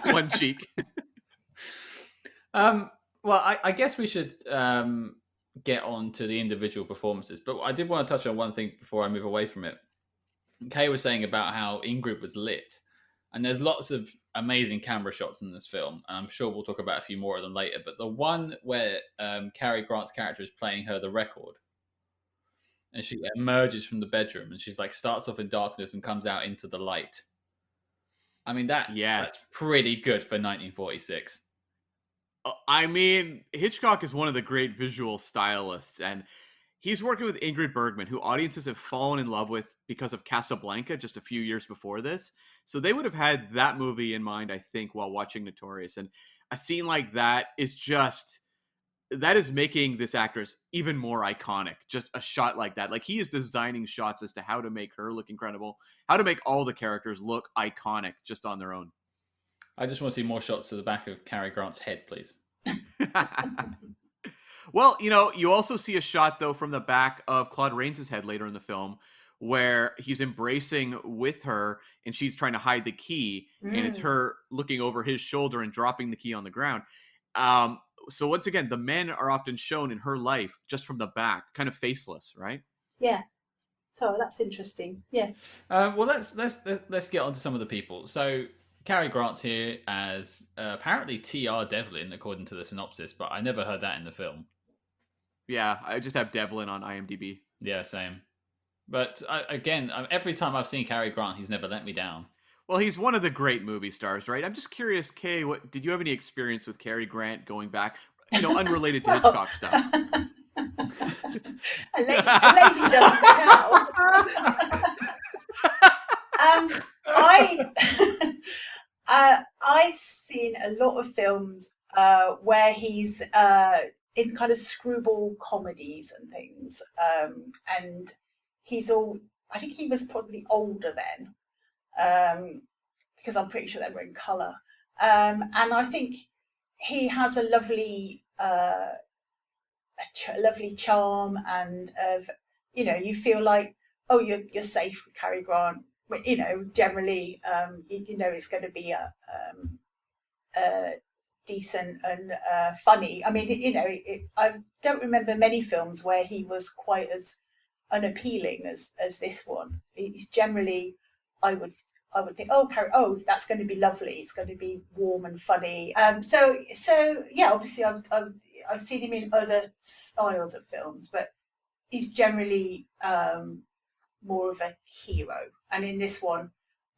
one cheek. Well, I guess we should get on to the individual performances, but I did want to touch on one thing before I move away from it. Kay was saying about how Ingrid was lit, and there's lots of amazing camera shots in this film, and I'm sure we'll talk about a few more of them later, but the one where Cary Grant's character is playing her the record, and she emerges from the bedroom, and she's like starts off in darkness and comes out into the light. I mean, that's pretty good for 1946. I mean, Hitchcock is one of the great visual stylists, and he's working with Ingrid Bergman, who audiences have fallen in love with because of Casablanca just a few years before this. So they would have had that movie in mind, I think, while watching Notorious. And a scene like that is making this actress even more iconic. Just a shot like that. Like, he is designing shots as to how to make her look incredible, how to make all the characters look iconic just on their own. I just want to see more shots to the back of Cary Grant's head, please. Well, you also see a shot, though, from the back of Claude Rains' head later in the film, where he's embracing with her and she's trying to hide the key, and it's her looking over his shoulder and dropping the key on the ground. So once again, the men are often shown in her life just from the back, kind of faceless, right? Yeah. So that's interesting. Yeah. Well, let's get on to some of the people. So Cary Grant's here as apparently T.R. Devlin, according to the synopsis, but I never heard that in the film. Yeah, I just have Devlin on IMDb. Yeah, same. But again, every time I've seen Cary Grant, he's never let me down. Well, he's one of the great movie stars, right? I'm just curious, Kay, did you have any experience with Cary Grant going back, unrelated to Hitchcock stuff? A lady doesn't count. I've seen a lot of films where he's in kind of screwball comedies and things, and I think he was probably older then, because I'm pretty sure they were in colour, and I think he has a lovely charm, and you feel like, oh, you're safe with Cary Grant. Generally, it's going to be a decent and funny. I mean, I don't remember many films where he was quite as unappealing as this one. He's generally, I would think, oh, Cary, oh, that's going to be lovely. It's going to be warm and funny. So yeah, obviously I've seen him in other styles of films, but he's generally more of a hero. And in this one,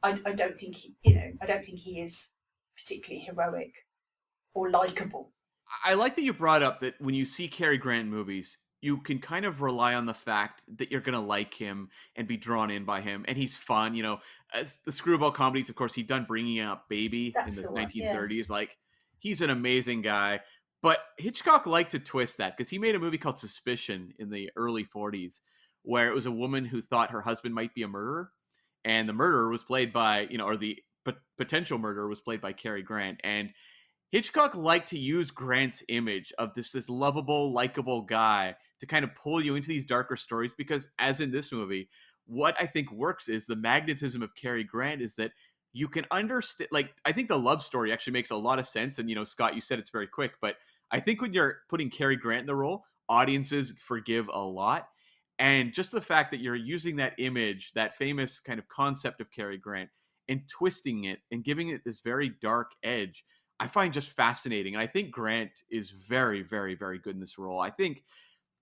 I don't think he is particularly heroic or likable. I like that you brought up that when you see Cary Grant movies, you can kind of rely on the fact that you're going to like him and be drawn in by him. And he's fun, as the screwball comedies, of course, he'd done Bringing Up Baby in the 1930s. Yeah. Like, he's an amazing guy. But Hitchcock liked to twist that, because he made a movie called Suspicion in the early 40s, where it was a woman who thought her husband might be a murderer. And the murderer was played by, or the potential murderer was played by Cary Grant. And Hitchcock liked to use Grant's image of this lovable, likable guy to kind of pull you into these darker stories, because, as in this movie, what I think works is the magnetism of Cary Grant is that you can understand, like, I think the love story actually makes a lot of sense. And, Scott, you said it's very quick, but I think when you're putting Cary Grant in the role, audiences forgive a lot. And just the fact that you're using that image, that famous kind of concept of Cary Grant, and twisting it and giving it this very dark edge, I find just fascinating. And I think Grant is very, very, very good in this role. I think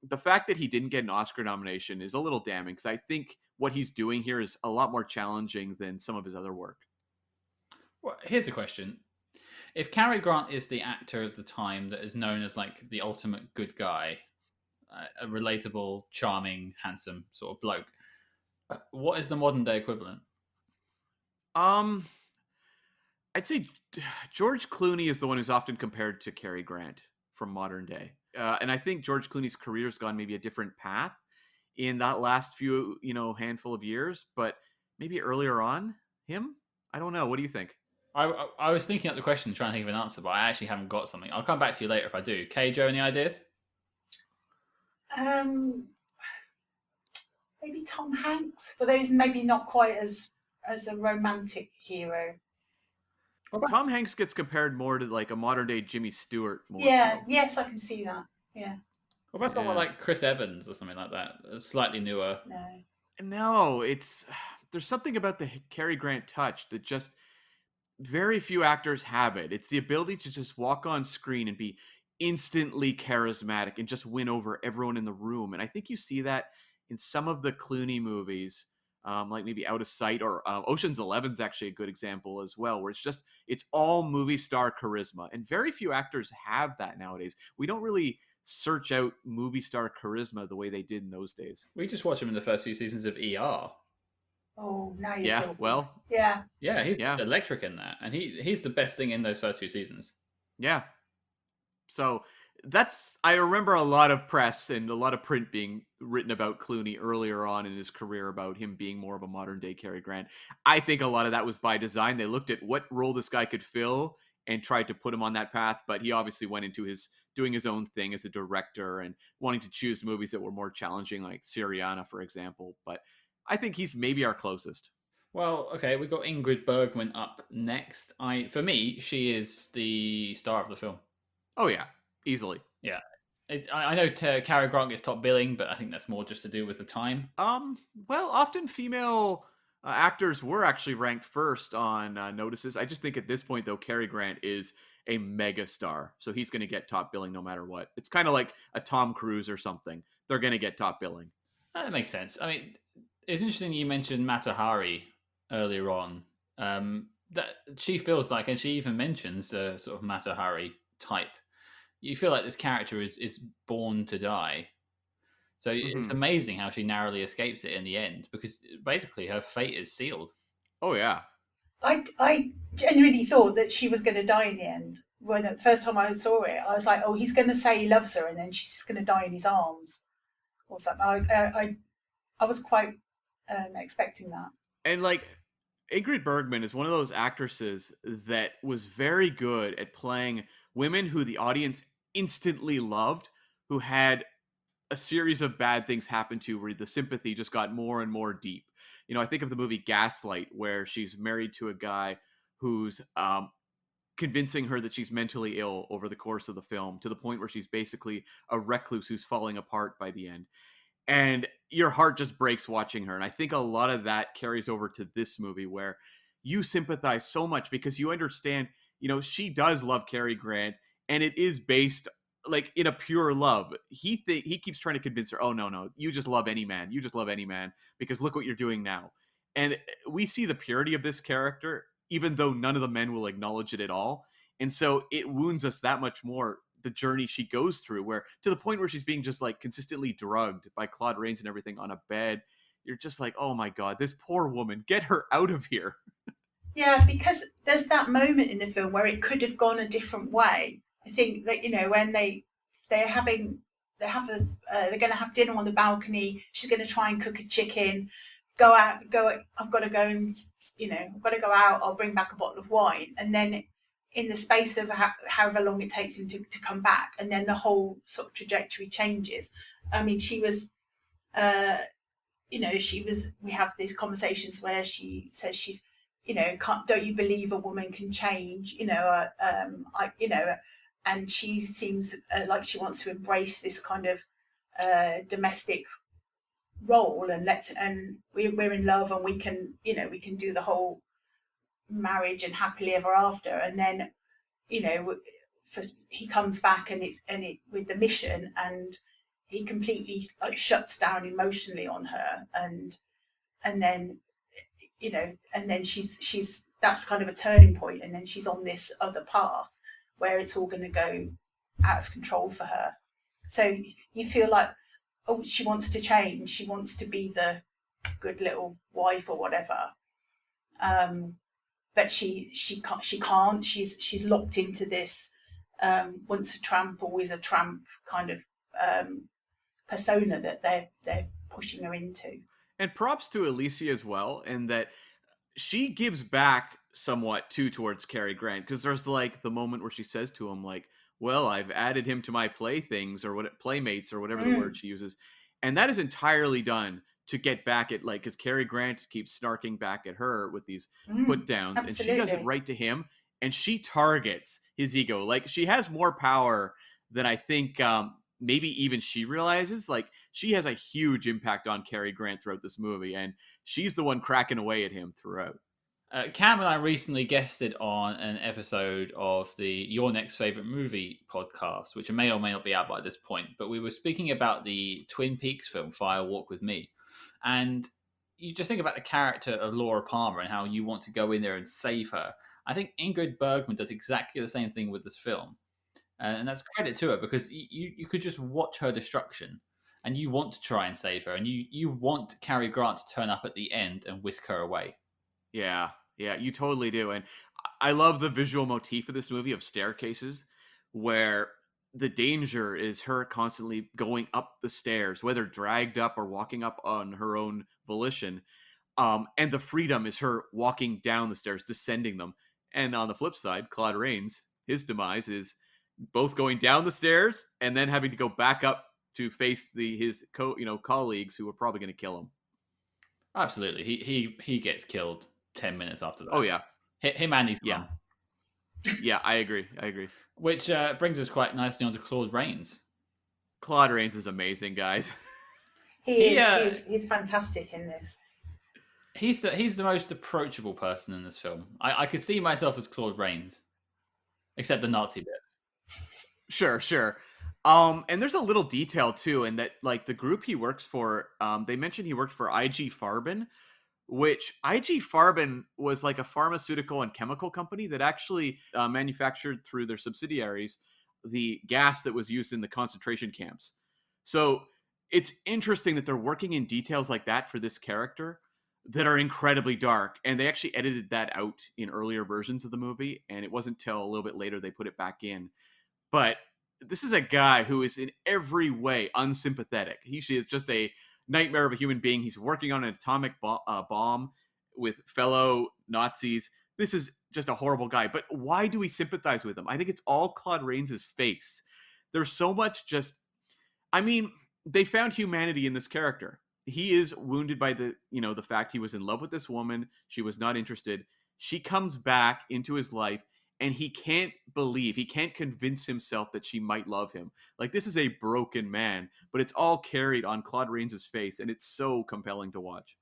the fact that he didn't get an Oscar nomination is a little damning, because I think what he's doing here is a lot more challenging than some of his other work. Well, here's a question. If Cary Grant is the actor of the time that is known as like the ultimate good guy, a relatable, charming, handsome sort of bloke, what is the modern day equivalent? I'd say George Clooney is the one who's often compared to Cary Grant from modern day. And I think George Clooney's career's gone maybe a different path in that last few, handful of years, but maybe earlier on, him? I don't know. What do you think? I was thinking up the question, trying to think of an answer, but I actually haven't got something. I'll come back to you later if I do. Kay, Joe, any ideas? Um, maybe Tom Hanks, but those maybe not quite as a romantic hero. Tom Hanks gets compared more to like a modern day Jimmy Stewart more Yeah, so. yes, I can see that. Yeah. What about someone Yeah. like Chris Evans or something like that? Slightly newer. No, there's something about the Cary Grant touch that just very few actors have it. It's the ability to just walk on screen and be instantly charismatic and just win over everyone in the room. And I think you see that in some of the Clooney movies, like maybe Out of Sight or Ocean's 11's actually a good example as well, where it's all movie star charisma. And very few actors have that nowadays. We don't really search out movie star charisma the way they did in those days. We just watched him in the first few seasons of ER. Oh, now you're Yeah, talking. well, Yeah. Yeah, he's Yeah. electric in that, and he's the best thing in those first few seasons. Yeah. So I remember a lot of press and a lot of print being written about Clooney earlier on in his career about him being more of a modern day Cary Grant. I think a lot of that was by design. They looked at what role this guy could fill and tried to put him on that path, but he obviously went into doing his own thing as a director and wanting to choose movies that were more challenging, like Syriana, for example. But I think he's maybe our closest. Well, okay, we've got Ingrid Bergman up next. For me, she is the star of the film. Oh yeah, easily. Yeah, I know Cary Grant gets top billing, but I think that's more just to do with the time. Well, often female actors were actually ranked first on notices. I just think at this point, though, Cary Grant is a mega star, so he's going to get top billing no matter what. It's kind of like a Tom Cruise or something. They're going to get top billing. That makes sense. I mean, it's interesting you mentioned Mata Hari earlier on. That she feels like, and she even mentions the sort of Mata Hari type. You feel like this character is born to die. So it's amazing how she narrowly escapes it in the end, because basically her fate is sealed. Oh yeah. I genuinely thought that she was going to die in the end. When the first time I saw it, I was like, oh, he's going to say he loves her, and then she's just going to die in his arms or something. I was quite expecting that. And like Ingrid Bergman is one of those actresses that was very good at playing women who the audience instantly loved, who had a series of bad things happen to where the sympathy just got more and more deep. I think of the movie Gaslight, where she's married to a guy who's convincing her that she's mentally ill over the course of the film, to the point where she's basically a recluse who's falling apart by the end. And your heart just breaks watching her. And I think a lot of that carries over to this movie, where you sympathize so much because you understand, she does love Cary Grant, and it is based like in a pure love. He keeps trying to convince her, oh no, you just love any man. You just love any man because look what you're doing now. And we see the purity of this character, even though none of the men will acknowledge it at all. And so it wounds us that much more, the journey she goes through, where to the point where she's being just like consistently drugged by Claude Rains and everything on a bed. You're just like, oh my God, this poor woman, get her out of here. Yeah, because there's that moment in the film where it could have gone a different way. I think that when they're going to have dinner on the balcony. She's going to try and cook a chicken. I've got to go and I've got to go out. I'll bring back a bottle of wine, and then in the space of however long it takes him to come back, and then the whole sort of trajectory changes. I mean, she was, we have these conversations where she says she's, don't you believe a woman can change? And she seems like she wants to embrace this kind of domestic role, and we're in love, and we can do the whole marriage and happily ever after. And then he comes back and it with the mission, and he completely like shuts down emotionally on her, and then and then she's that's kind of a turning point, and then she's on this other path where it's all going to go out of control for her. So you feel like, oh, she wants to change, she wants to be the good little wife or whatever, but she can't. She's locked into this once a tramp, always a tramp kind of persona that they're pushing her into. And props to Alicia as well, in that she gives back somewhat too towards Cary Grant, because there's like the moment where she says to him, like, well, I've added him to my playthings, or what, playmates, or whatever the word she uses. And that is entirely done to get back at, like, because Cary Grant keeps snarking back at her with these put downs, and she does it right to him, and she targets his ego. Like, she has more power than I think maybe even she realizes. Like, she has a huge impact on Cary Grant throughout this movie, and she's the one cracking away at him throughout. Cam and I recently guested on an episode of the Your Next Favorite Movie podcast, which may or may not be out by this point, but we were speaking about the Twin Peaks film Fire Walk with Me. And you just think about the character of Laura Palmer and how you want to go in there and save her. I think Ingrid Bergman does exactly the same thing with this film. And that's credit to her, because you could just watch her destruction and you want to try and save her, and you want Cary Grant to turn up at the end and whisk her away. Yeah, you totally do. And I love the visual motif of this movie of staircases, where the danger is her constantly going up the stairs, whether dragged up or walking up on her own volition. And the freedom is her walking down the stairs, descending them. And on the flip side, Claude Rains, his demise is both going down the stairs and then having to go back up to face his colleagues who are probably going to kill him. Absolutely, he gets killed 10 minutes after that. Oh yeah, him and his mom. Yeah, I agree. Which brings us quite nicely onto Claude Rains. Claude Rains is amazing, guys. He's fantastic in this. He's the most approachable person in this film. I could see myself as Claude Rains, except the Nazi bit. Sure. And there's a little detail too, in that, like, the group he works for, they mentioned he worked for IG Farben, which IG Farben was like a pharmaceutical and chemical company that actually manufactured through their subsidiaries the gas that was used in the concentration camps. So it's interesting that they're working in details like that for this character that are incredibly dark. And they actually edited that out in earlier versions of the movie, and it wasn't till a little bit later they put it back in. But this is a guy who is in every way unsympathetic. He is just a nightmare of a human being. He's working on an atomic bomb with fellow Nazis. This is just a horrible guy. But why do we sympathize with him? I think it's all Claude Rains' face. There's so much they found humanity in this character. He is wounded by the fact he was in love with this woman. She was not interested. She comes back into his life, and he can't convince himself that she might love him. Like, this is a broken man, but it's all carried on Claude Rains' face, and it's so compelling to watch.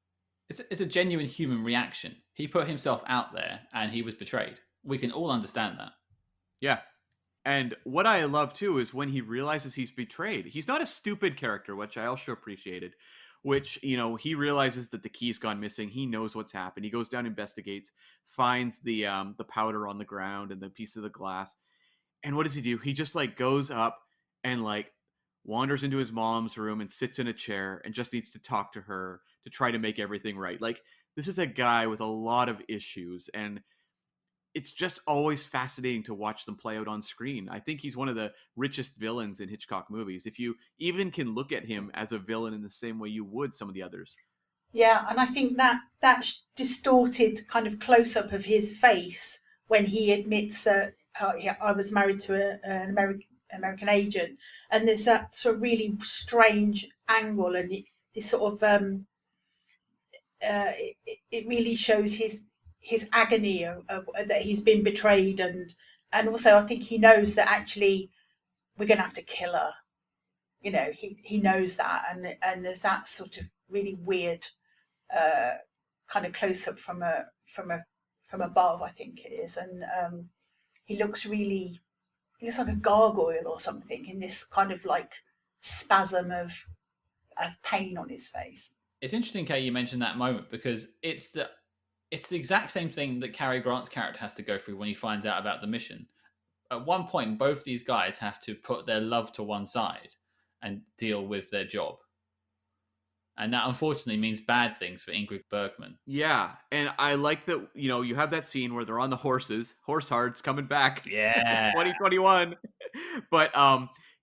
It's a genuine human reaction. He put himself out there, and he was betrayed. We can all understand that. Yeah. And what I love, too, is when he realizes he's betrayed. He's not a stupid character, which I also appreciated, which, he realizes that the key's gone missing. He knows what's happened. He goes down, investigates, finds the powder on the ground and the piece of the glass. And what does he do? He just, like, goes up and, like, wanders into his mom's room and sits in a chair and just needs to talk to her to try to make everything right. Like, this is a guy with a lot of issues, and it's just always fascinating to watch them play out on screen. I think he's one of the richest villains in Hitchcock movies, if you even can look at him as a villain in the same way you would some of the others. Yeah, and I think that distorted kind of close-up of his face when he admits that I was married to an American agent, and there's that sort of really strange angle, and this sort of it really shows his agony of that he's been betrayed, and also I think he knows that actually we're going to have to kill her. He knows that, and there's that sort of really weird kind of close up from above, I think it is, and he looks like a gargoyle or something in this kind of like spasm of pain on his face. It's interesting, Kay, you mentioned that moment, because it's the exact same thing that Cary Grant's character has to go through when he finds out about the mission. At one point, both these guys have to put their love to one side and deal with their job. And that unfortunately means bad things for Ingrid Bergman. Yeah, and I like that, you have that scene where they're on the horses. Horse Hearts coming back. Yeah. 2021. But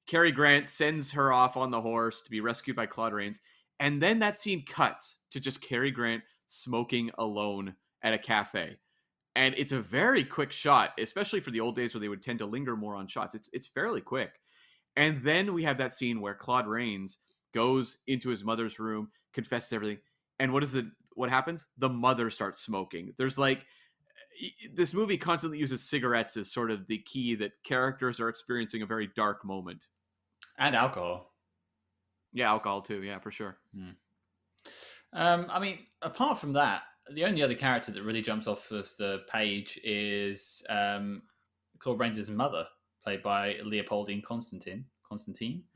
Cary Grant sends her off on the horse to be rescued by Claude Rains. And then that scene cuts to just Cary Grant smoking alone at a cafe. And it's a very quick shot, especially for the old days where they would tend to linger more on shots. It's fairly quick. And then we have that scene where Claude Rains goes into his mother's room, confesses everything. And what happens? The mother starts smoking. There's like this movie constantly uses cigarettes as sort of the key that characters are experiencing a very dark moment. And alcohol. Yeah, alcohol too. Yeah, for sure. I mean, apart from that, the only other character that really jumps off of the page is Claude Rains' mother, played by Leopoldine Konstantin,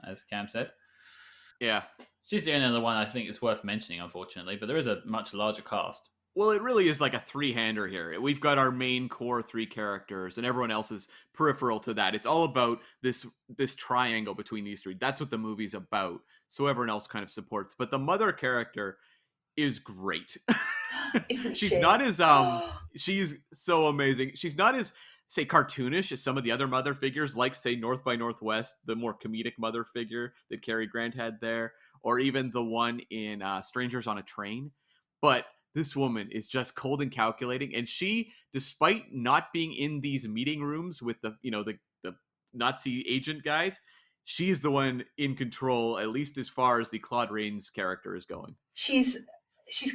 as Cam said. Yeah. She's the only other one I think is worth mentioning, unfortunately, but there is a much larger cast. Well, it really is like a three-hander here. We've got our main core three characters, and everyone else is peripheral to that. It's all about this triangle between these three. That's what the movie's about. So everyone else kind of supports. But the mother character is great. Isn't she's she? not as she's so amazing. She's not as, say, cartoonish as some of the other mother figures, like, say, North by Northwest, the more comedic mother figure that Cary Grant had there, or even the one in Strangers on a Train. But this woman is just cold and calculating, and she, despite not being in these meeting rooms with the Nazi agent guys, she's the one in control, at least as far as the Claude Rains character is going. She's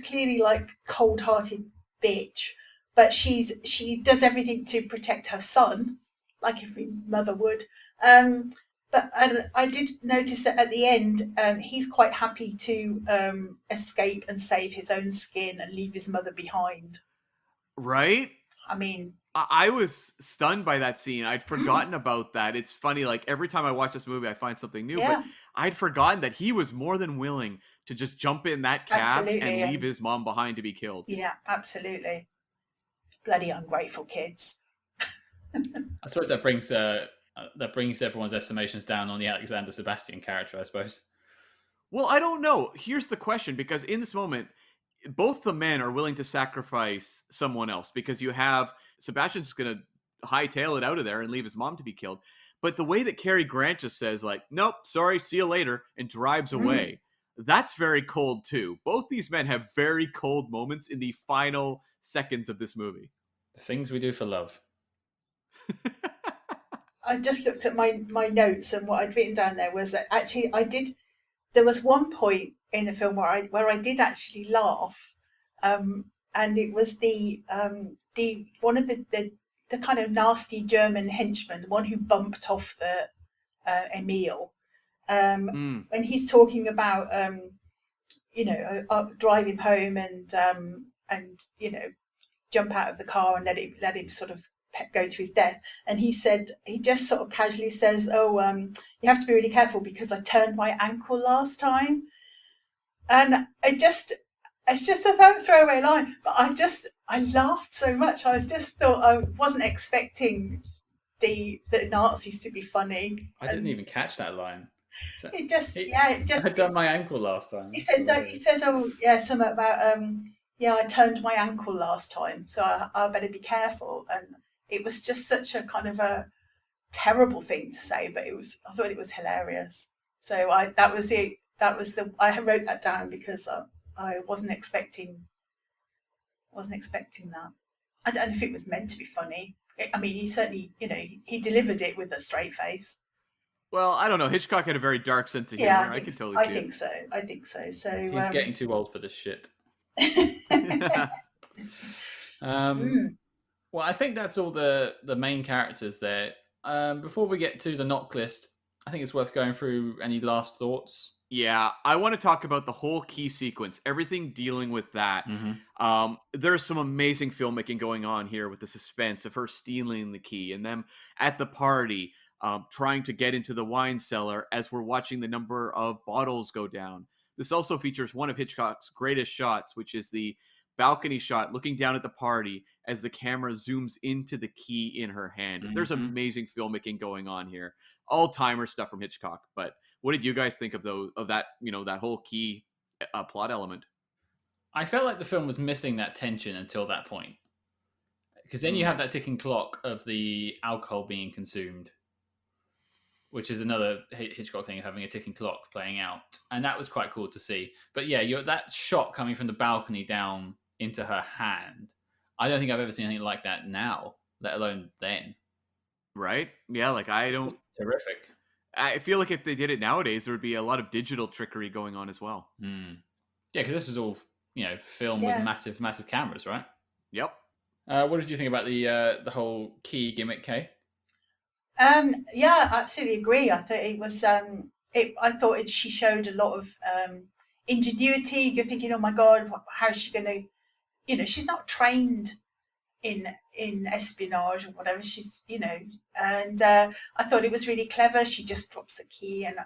clearly like cold-hearted bitch, but she does everything to protect her son, like every mother would. But I did notice that at the end, he's quite happy to escape and save his own skin and leave his mother behind. Right? I mean, I was stunned by that scene. I'd forgotten about that. It's funny, like every time I watch this movie, I find something new. Yeah. But I'd forgotten that he was more than willing to just jump in that cab Absolutely, and leave his mom behind to be killed. Yeah, absolutely. Bloody ungrateful kids. I suppose that brings everyone's estimations down on the Alexander Sebastian character, I suppose. Well, I don't know. Here's the question, because in this moment, both the men are willing to sacrifice someone else, because you have Sebastian's going to hightail it out of there and leave his mom to be killed. But the way that Cary Grant just says, like, nope, sorry, see you later, and drives away, that's very cold too. Both these men have very cold moments in the final seconds of this movie. The things we do for love. I just looked at my notes, and what I'd written down there was that actually there was one point in the film where I did actually laugh, and it was the one of the kind of nasty German henchman, the one who bumped off the Emil, when he's talking about drive him home and jump out of the car and let him sort of go to his death. And he just sort of casually says, "Oh, you have to be really careful because I turned my ankle last time." And it's just a throwaway line, but I laughed so much. I just thought I wasn't expecting the Nazis to be funny. I didn't even catch that line. It just I done my ankle last time. He says, "Oh yeah, something about I turned my ankle last time, so I better be careful." And it was just such a kind of a terrible thing to say, but I thought it was hilarious. So I wrote that down because I wasn't expecting that. I don't know if it was meant to be funny. I mean, he certainly, he delivered it with a straight face. Well, I don't know. Hitchcock had a very dark sense of humor. Yeah, I could totally see I it. think so. So he's getting too old for this shit. Well, I think that's all the main characters there. Before we get to the NOC list, I think it's worth going through any last thoughts. Yeah, I want to talk about the whole key sequence, everything dealing with that. There's some amazing filmmaking going on here with the suspense of her stealing the key and them at the party, trying to get into the wine cellar as we're watching the number of bottles go down. This also features one of Hitchcock's greatest shots, which is the balcony shot looking down at the party as the camera zooms into the key in her hand. There's amazing filmmaking going on here. All-timer stuff from Hitchcock. But what did you guys think of that, that whole key a plot element. I felt like the film was missing that tension until that point. Because then you have that ticking clock of the alcohol being consumed, which is another Hitchcock thing of having a ticking clock playing out. And that was quite cool to see. But yeah, that shot coming from the balcony down into her hand, I don't think I've ever seen anything like that now, let alone then. Right? Yeah, like I It's don't... just terrific. I feel like if they did it nowadays, there would be a lot of digital trickery going on as well. Yeah, because this is all, film with massive, massive cameras, right? Yep. What did you think about the whole key gimmick, Kay? Yeah, I absolutely agree. I thought it was. She showed a lot of ingenuity. You're thinking, oh my God, how's she going to? She's not trained in espionage or whatever. She's, and I thought it was really clever. She just drops the key, and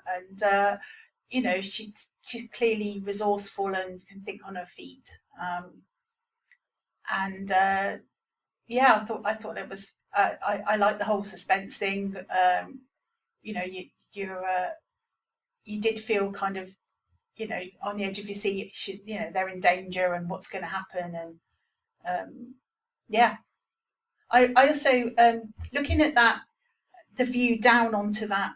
she's clearly resourceful and can think on her feet. Yeah, I thought it was. I like the whole suspense thing. You did feel kind of, on the edge of your seat. They're in danger, and what's going to happen, and yeah. I also looking at the view down onto that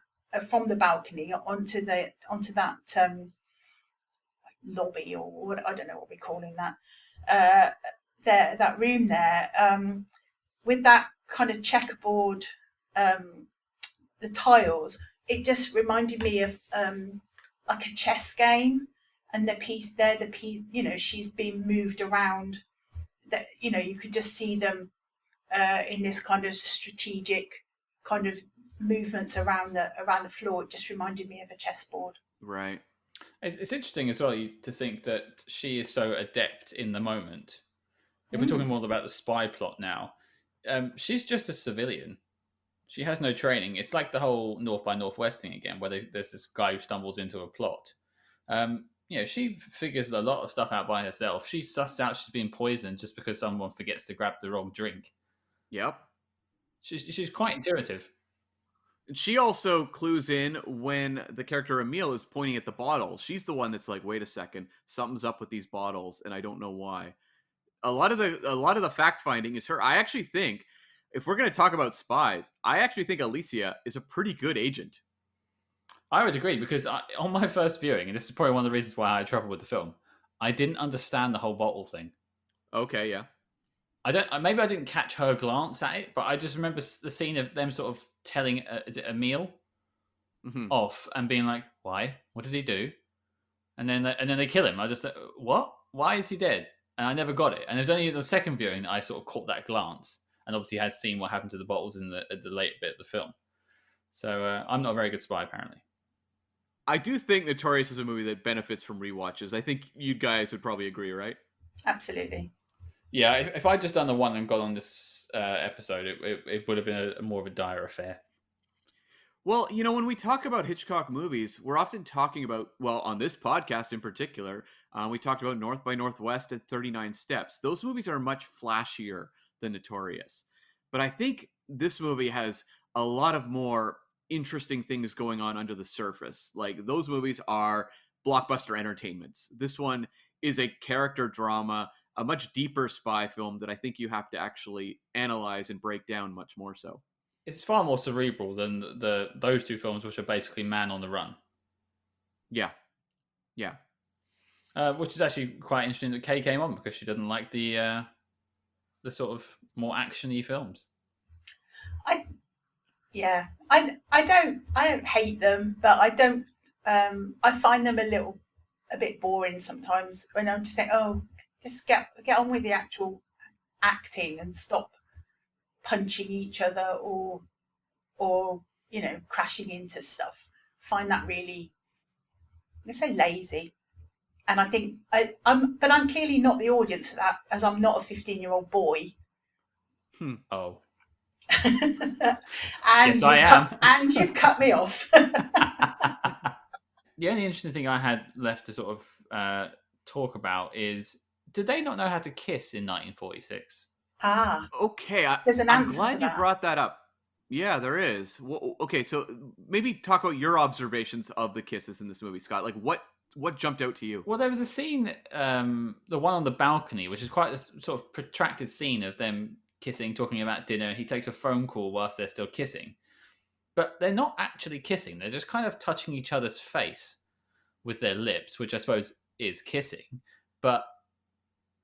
from the balcony onto that lobby, or what, I don't know what we're calling that. That room there, with that kind of checkerboard, the tiles, it just reminded me of like a chess game, and the piece, she's been moved around. That you could just see them in this kind of strategic kind of movements around the floor. It just reminded me of a chessboard. Right. It's interesting as well to think that she is so adept in the moment. If we're talking more about the spy plot now, she's just a civilian. She has no training. It's like the whole North by Northwest thing again, where there's this guy who stumbles into a plot. She figures a lot of stuff out by herself. She sussed out she's being poisoned just because someone forgets to grab the wrong drink. Yep. She's quite intuitive. She also clues in when the character Emile is pointing at the bottle. She's the one that's like, wait a second, something's up with these bottles, and I don't know why. A lot of the fact finding is her. I actually think, if we're going to talk about spies, I actually think Alicia is a pretty good agent. I would agree, because on my first viewing, and this is probably one of the reasons why I had trouble with the film, I didn't understand the whole bottle thing. Okay, yeah. Maybe I didn't catch her glance at it, but I just remember the scene of them sort of telling, is it Emile, off and being like, "Why? What did he do?" And then they kill him. I just thought, what? Why is he dead? And I never got it. And it was only the second viewing that I sort of caught that glance, and obviously had seen what happened to the bottles in the late bit of the film. So I'm not a very good spy, apparently. I do think Notorious is a movie that benefits from rewatches. I think you guys would probably agree, right? Absolutely. Yeah, if I'd just done the one and got on this episode, it would have been more of a dire affair. Well, when we talk about Hitchcock movies, we're often talking about, well, on this podcast in particular, we talked about North by Northwest and 39 Steps. Those movies are much flashier than Notorious. But I think this movie has a lot of more interesting things going on under the surface. Like, those movies are blockbuster entertainments. This one is a character drama, a much deeper spy film that I think you have to actually analyze and break down much more so. It's far more cerebral than those two films, which are basically Man on the Run. Yeah. Which is actually quite interesting that Kay came on, because she doesn't like the sort of more action-y films. I don't hate them, but I don't. I find them a bit boring sometimes, when I'm just thinking, oh, just get on with the actual acting and stop punching each other or crashing into stuff. Find that really, I'm gonna say, lazy. And I think I'm clearly not the audience for that, as I'm not a 15-year-old boy. Oh. And yes, I am. And you've cut me off. The only interesting thing I had left to sort of talk about is, did they not know how to kiss in 1946? Okay. There's an answer. I'm glad you brought that up. Yeah, there is. Well, okay, so maybe talk about your observations of the kisses in this movie, Scott. Like, what jumped out to you? Well, there was a scene, the one on the balcony, which is quite a sort of protracted scene of them kissing, talking about dinner. He takes a phone call whilst they're still kissing. But they're not actually kissing. They're just kind of touching each other's face with their lips, which I suppose is kissing. But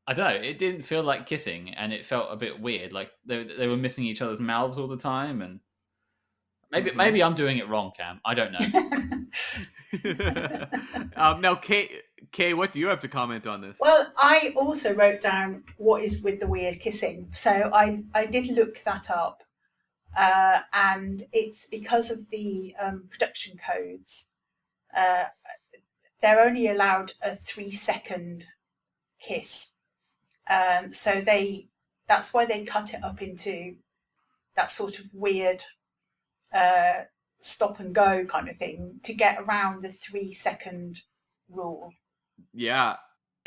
I don't know. It didn't feel like kissing, and it felt a bit weird. Like they were missing each other's mouths all the time, and maybe I'm doing it wrong, Cam. I don't know. Now, Kay, what do you have to comment on this? Well, I also wrote down what is with the weird kissing. So I did look that up, and it's because of the production codes. They're only allowed a 3-second kiss. So that's why they cut it up into that sort of weird stop and go kind of thing to get around the 3-second rule. Yeah.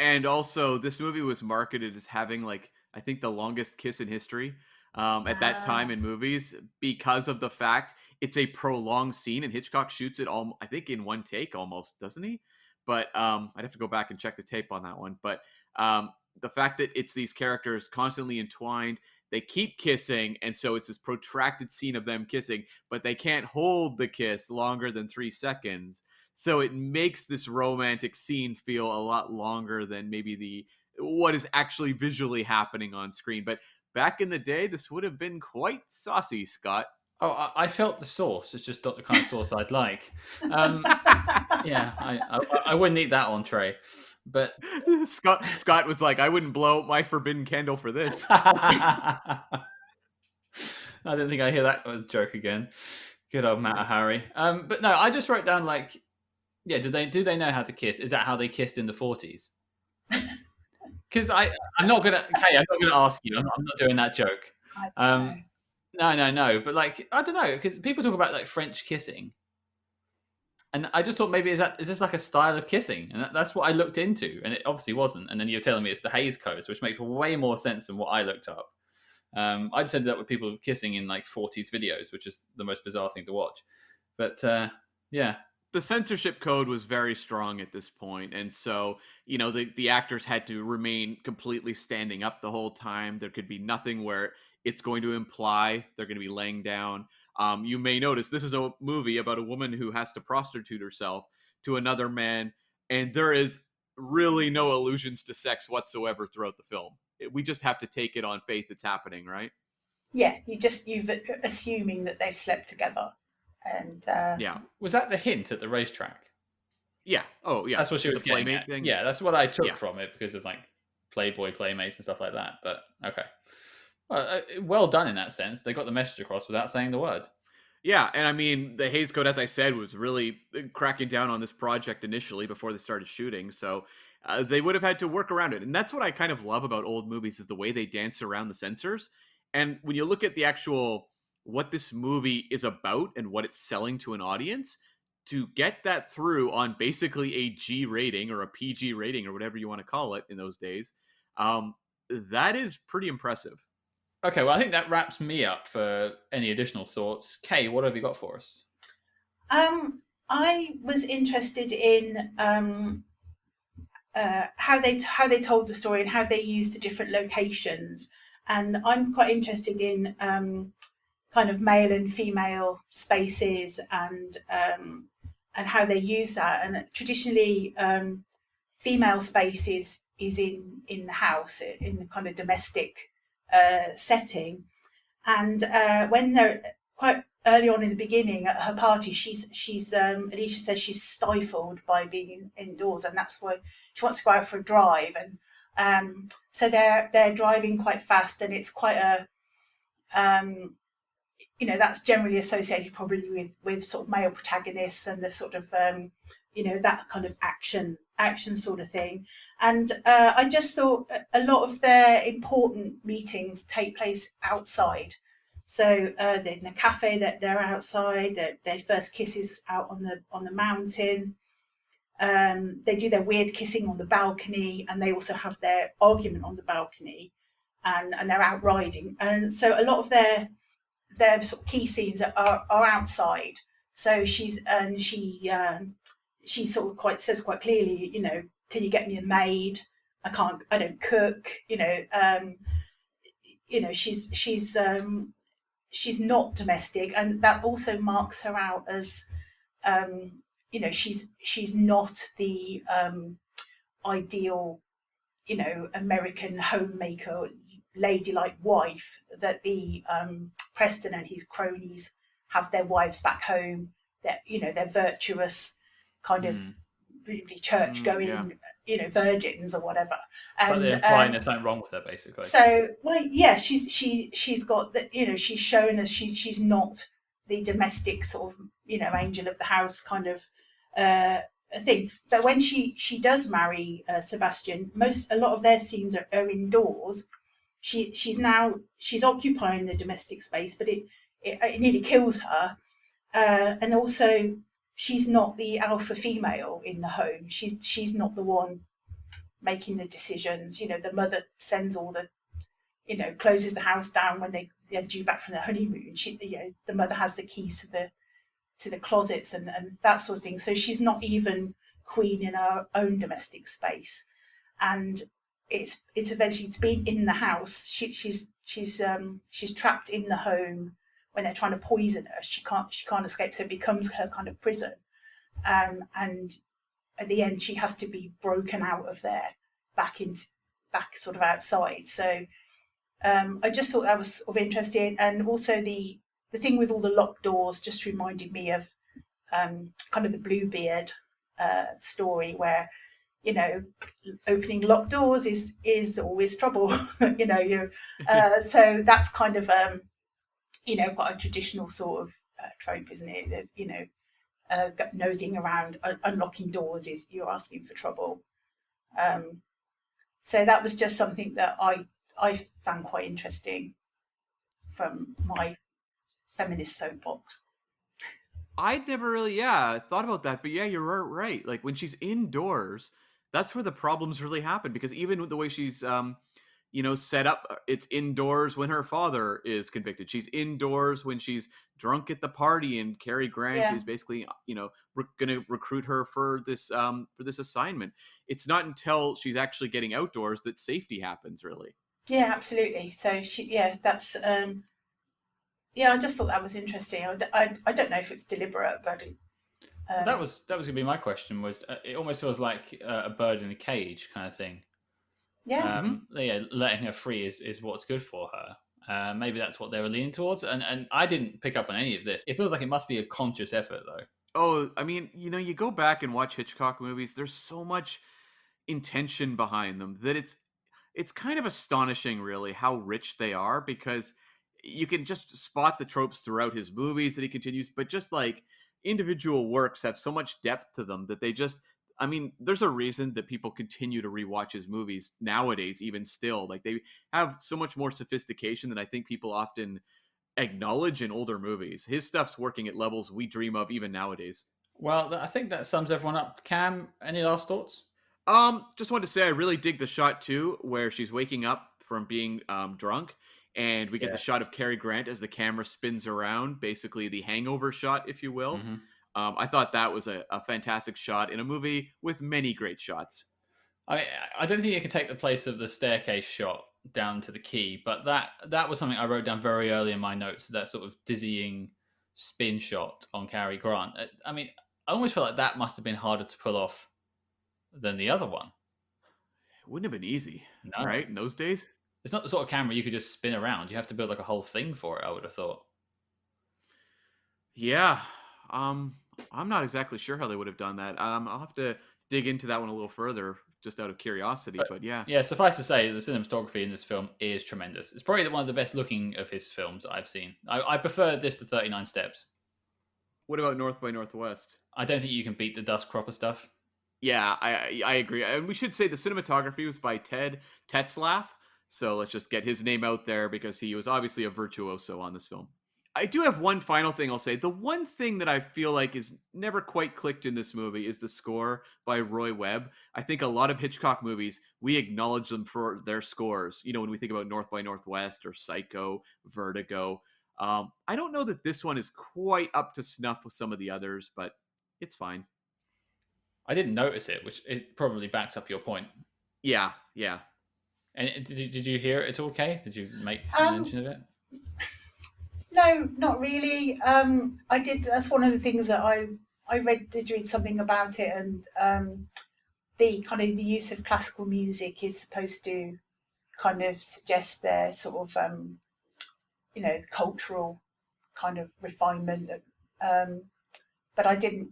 And also, this movie was marketed as having, like, I think the longest kiss in history at that time in movies, because of the fact it's a prolonged scene, and Hitchcock shoots it all, I think, in one take almost, doesn't he? But I'd have to go back and check the tape on that one. But the fact that it's these characters constantly entwined, they keep kissing, and so it's this protracted scene of them kissing, but they can't hold the kiss longer than 3 seconds. So it makes this romantic scene feel a lot longer than maybe what is actually visually happening on screen. But back in the day, this would have been quite saucy, Scott. Oh, I felt the sauce. It's just not the kind of sauce I'd like. Yeah, I wouldn't eat that entree. But Scott was like, I wouldn't blow out my forbidden candle for this. I didn't think I'd hear that joke again. Good old Matt Harry. But no, I just wrote down, like, yeah, do they know how to kiss? Is that how they kissed in the 40s? Because I'm not gonna ask you. I'm not doing that joke. I don't know. No. But, like, I don't know, because people talk about, like, French kissing, and I just thought maybe is this like a style of kissing, and that's what I looked into, and it obviously wasn't. And then you're telling me it's the Hays codes, which makes way more sense than what I looked up. I just ended up with people kissing in, like, 40s videos, which is the most bizarre thing to watch. But yeah. The censorship code was very strong at this point, and so, you know, the actors had to remain completely standing up the whole time. There could be nothing where it's going to imply they're going to be laying down. You may notice this is a movie about a woman who has to prostitute herself to another man, and there is really no allusions to sex whatsoever throughout the film. We just have to take it on faith it's happening, right? Yeah, you've assuming that they've slept together. And yeah, was that the hint at the racetrack? Yeah. Oh, yeah. That's what she was getting at. Thing. Yeah, that's what I took from it, because of, like, Playboy playmates and stuff like that. But okay, well done in that sense. They got the message across without saying the word. Yeah, and I mean, the Hays Code, as I said, was really cracking down on this project initially before they started shooting. So they would have had to work around it, and that's what I kind of love about old movies, is the way they dance around the censors. And when you look at the actual what this movie is about and what it's selling to an audience, to get that through on basically a G rating or a PG rating or whatever you want to call it in those days, that is pretty impressive. Okay, well, I think that wraps me up for any additional thoughts. Kay, what have you got for us? I was interested in how they told the story and how they used the different locations, and I'm quite interested in kind of male and female spaces and how they use that. And traditionally, female space is in the house, in the kind of domestic setting. And when they're quite early on in the beginning at her party, she's Alicia says she's stifled by being indoors, and that's why she wants to go out for a drive. And so they're driving quite fast, and it's quite a that's generally associated probably with sort of male protagonists and the sort of that kind of action sort of thing. And I just thought a lot of their important meetings take place outside. So in the cafe, that they're outside, their first kisses out on the mountain. They do their weird kissing on the balcony, and they also have their argument on the balcony, and they're out riding. And so a lot of their sort of key scenes are outside. So she she sort of says quite clearly, can you get me a maid? I don't cook. She's not domestic, and that also marks her out as, she's not the ideal, American homemaker, ladylike wife that the Preston and his cronies have their wives back home. They're virtuous, kind of presumably church going, virgins or whatever. But And they're implying there's something wrong with her, basically. so, well, yeah, she's got that. She's shown us she's not the domestic sort of angel of the house kind of thing. But when she does marry Sebastian, a lot of their scenes are indoors. She's occupying the domestic space, but it nearly kills her. And also, she's not the alpha female in the home. She's not the one making the decisions. The mother sends all the, closes the house down when they're due back from their honeymoon. The mother has the keys to the closets and that sort of thing. So she's not even queen in her own domestic space. And it's been in the house. She's trapped in the home when they're trying to poison her. She can't escape. So it becomes her kind of prison. And at the end, she has to be broken out of there, back sort of outside. So I just thought that was sort of interesting. And also the thing with all the locked doors just reminded me of kind of the Bluebeard story, where opening locked doors is always trouble. So that's kind of quite a traditional sort of trope, isn't it? Nosing around, unlocking doors is you're asking for trouble. So that was just something that I found quite interesting from my feminist soapbox. I'd never really, thought about that, but yeah, you're right. Like when she's indoors, that's where the problems really happen, because even with the way she's, set up, it's indoors when her father is convicted. She's indoors when she's drunk at the party, and Cary Grant is basically, going to recruit her for this assignment. It's not until she's actually getting outdoors that safety happens, really. Yeah, absolutely. So that's. I just thought that was interesting. I don't know if it's deliberate, but that was going to be my question. Was it almost feels like a bird in a cage kind of thing? Letting her free is what's good for her. Maybe that's what they were leaning towards. And I didn't pick up on any of this. It feels like it must be a conscious effort, though. Oh, I mean, you go back and watch Hitchcock movies. There's so much intention behind them that it's kind of astonishing, really, how rich they are, because you can just spot the tropes throughout his movies that he continues, but just like individual works have so much depth to them that there's a reason that people continue to rewatch his movies nowadays, even still. Like, they have so much more sophistication than I think people often acknowledge in older movies. His stuff's working at levels we dream of even nowadays. Well, I think that sums everyone up. Cam, any last thoughts? Just wanted to say I really dig the shot too, where she's waking up from being drunk, and we get the shot of Cary Grant as the camera spins around, basically the hangover shot, if you will. Mm-hmm. I thought that was a fantastic shot in a movie with many great shots. I don't think it could take the place of the staircase shot down to the quay, but that was something I wrote down very early in my notes. That sort of dizzying spin shot on Cary Grant. I mean, I almost feel like that must have been harder to pull off than the other one. It wouldn't have been easy, No. right? In those days, it's not the sort of camera you could just spin around. You have to build like a whole thing for it, I would have thought. Yeah. I'm not exactly sure how they would have done that. I'll have to dig into that one a little further, just out of curiosity. But yeah. Yeah, suffice to say, the cinematography in this film is tremendous. It's probably one of the best looking of his films I've seen. I prefer this to 39 Steps. What about North by Northwest? I don't think you can beat the dust cropper stuff. Yeah, I agree. And we should say the cinematography was by Ted Tetzlaff. So let's just get his name out there, because he was obviously a virtuoso on this film. I do have one final thing I'll say. The one thing that I feel like is never quite clicked in this movie is the score by Roy Webb. I think a lot of Hitchcock movies, we acknowledge them for their scores. When we think about North by Northwest or Psycho, Vertigo. I don't know that this one is quite up to snuff with some of the others, but it's fine. I didn't notice it, which it probably backs up your point. Yeah. And did you hear it at all, Kay? Did you make Um, mention of it? no, not really. I did. That's one of the things that did read something about it, and the kind of the use of classical music is supposed to kind of suggest their sort of cultural kind of refinement. But I didn't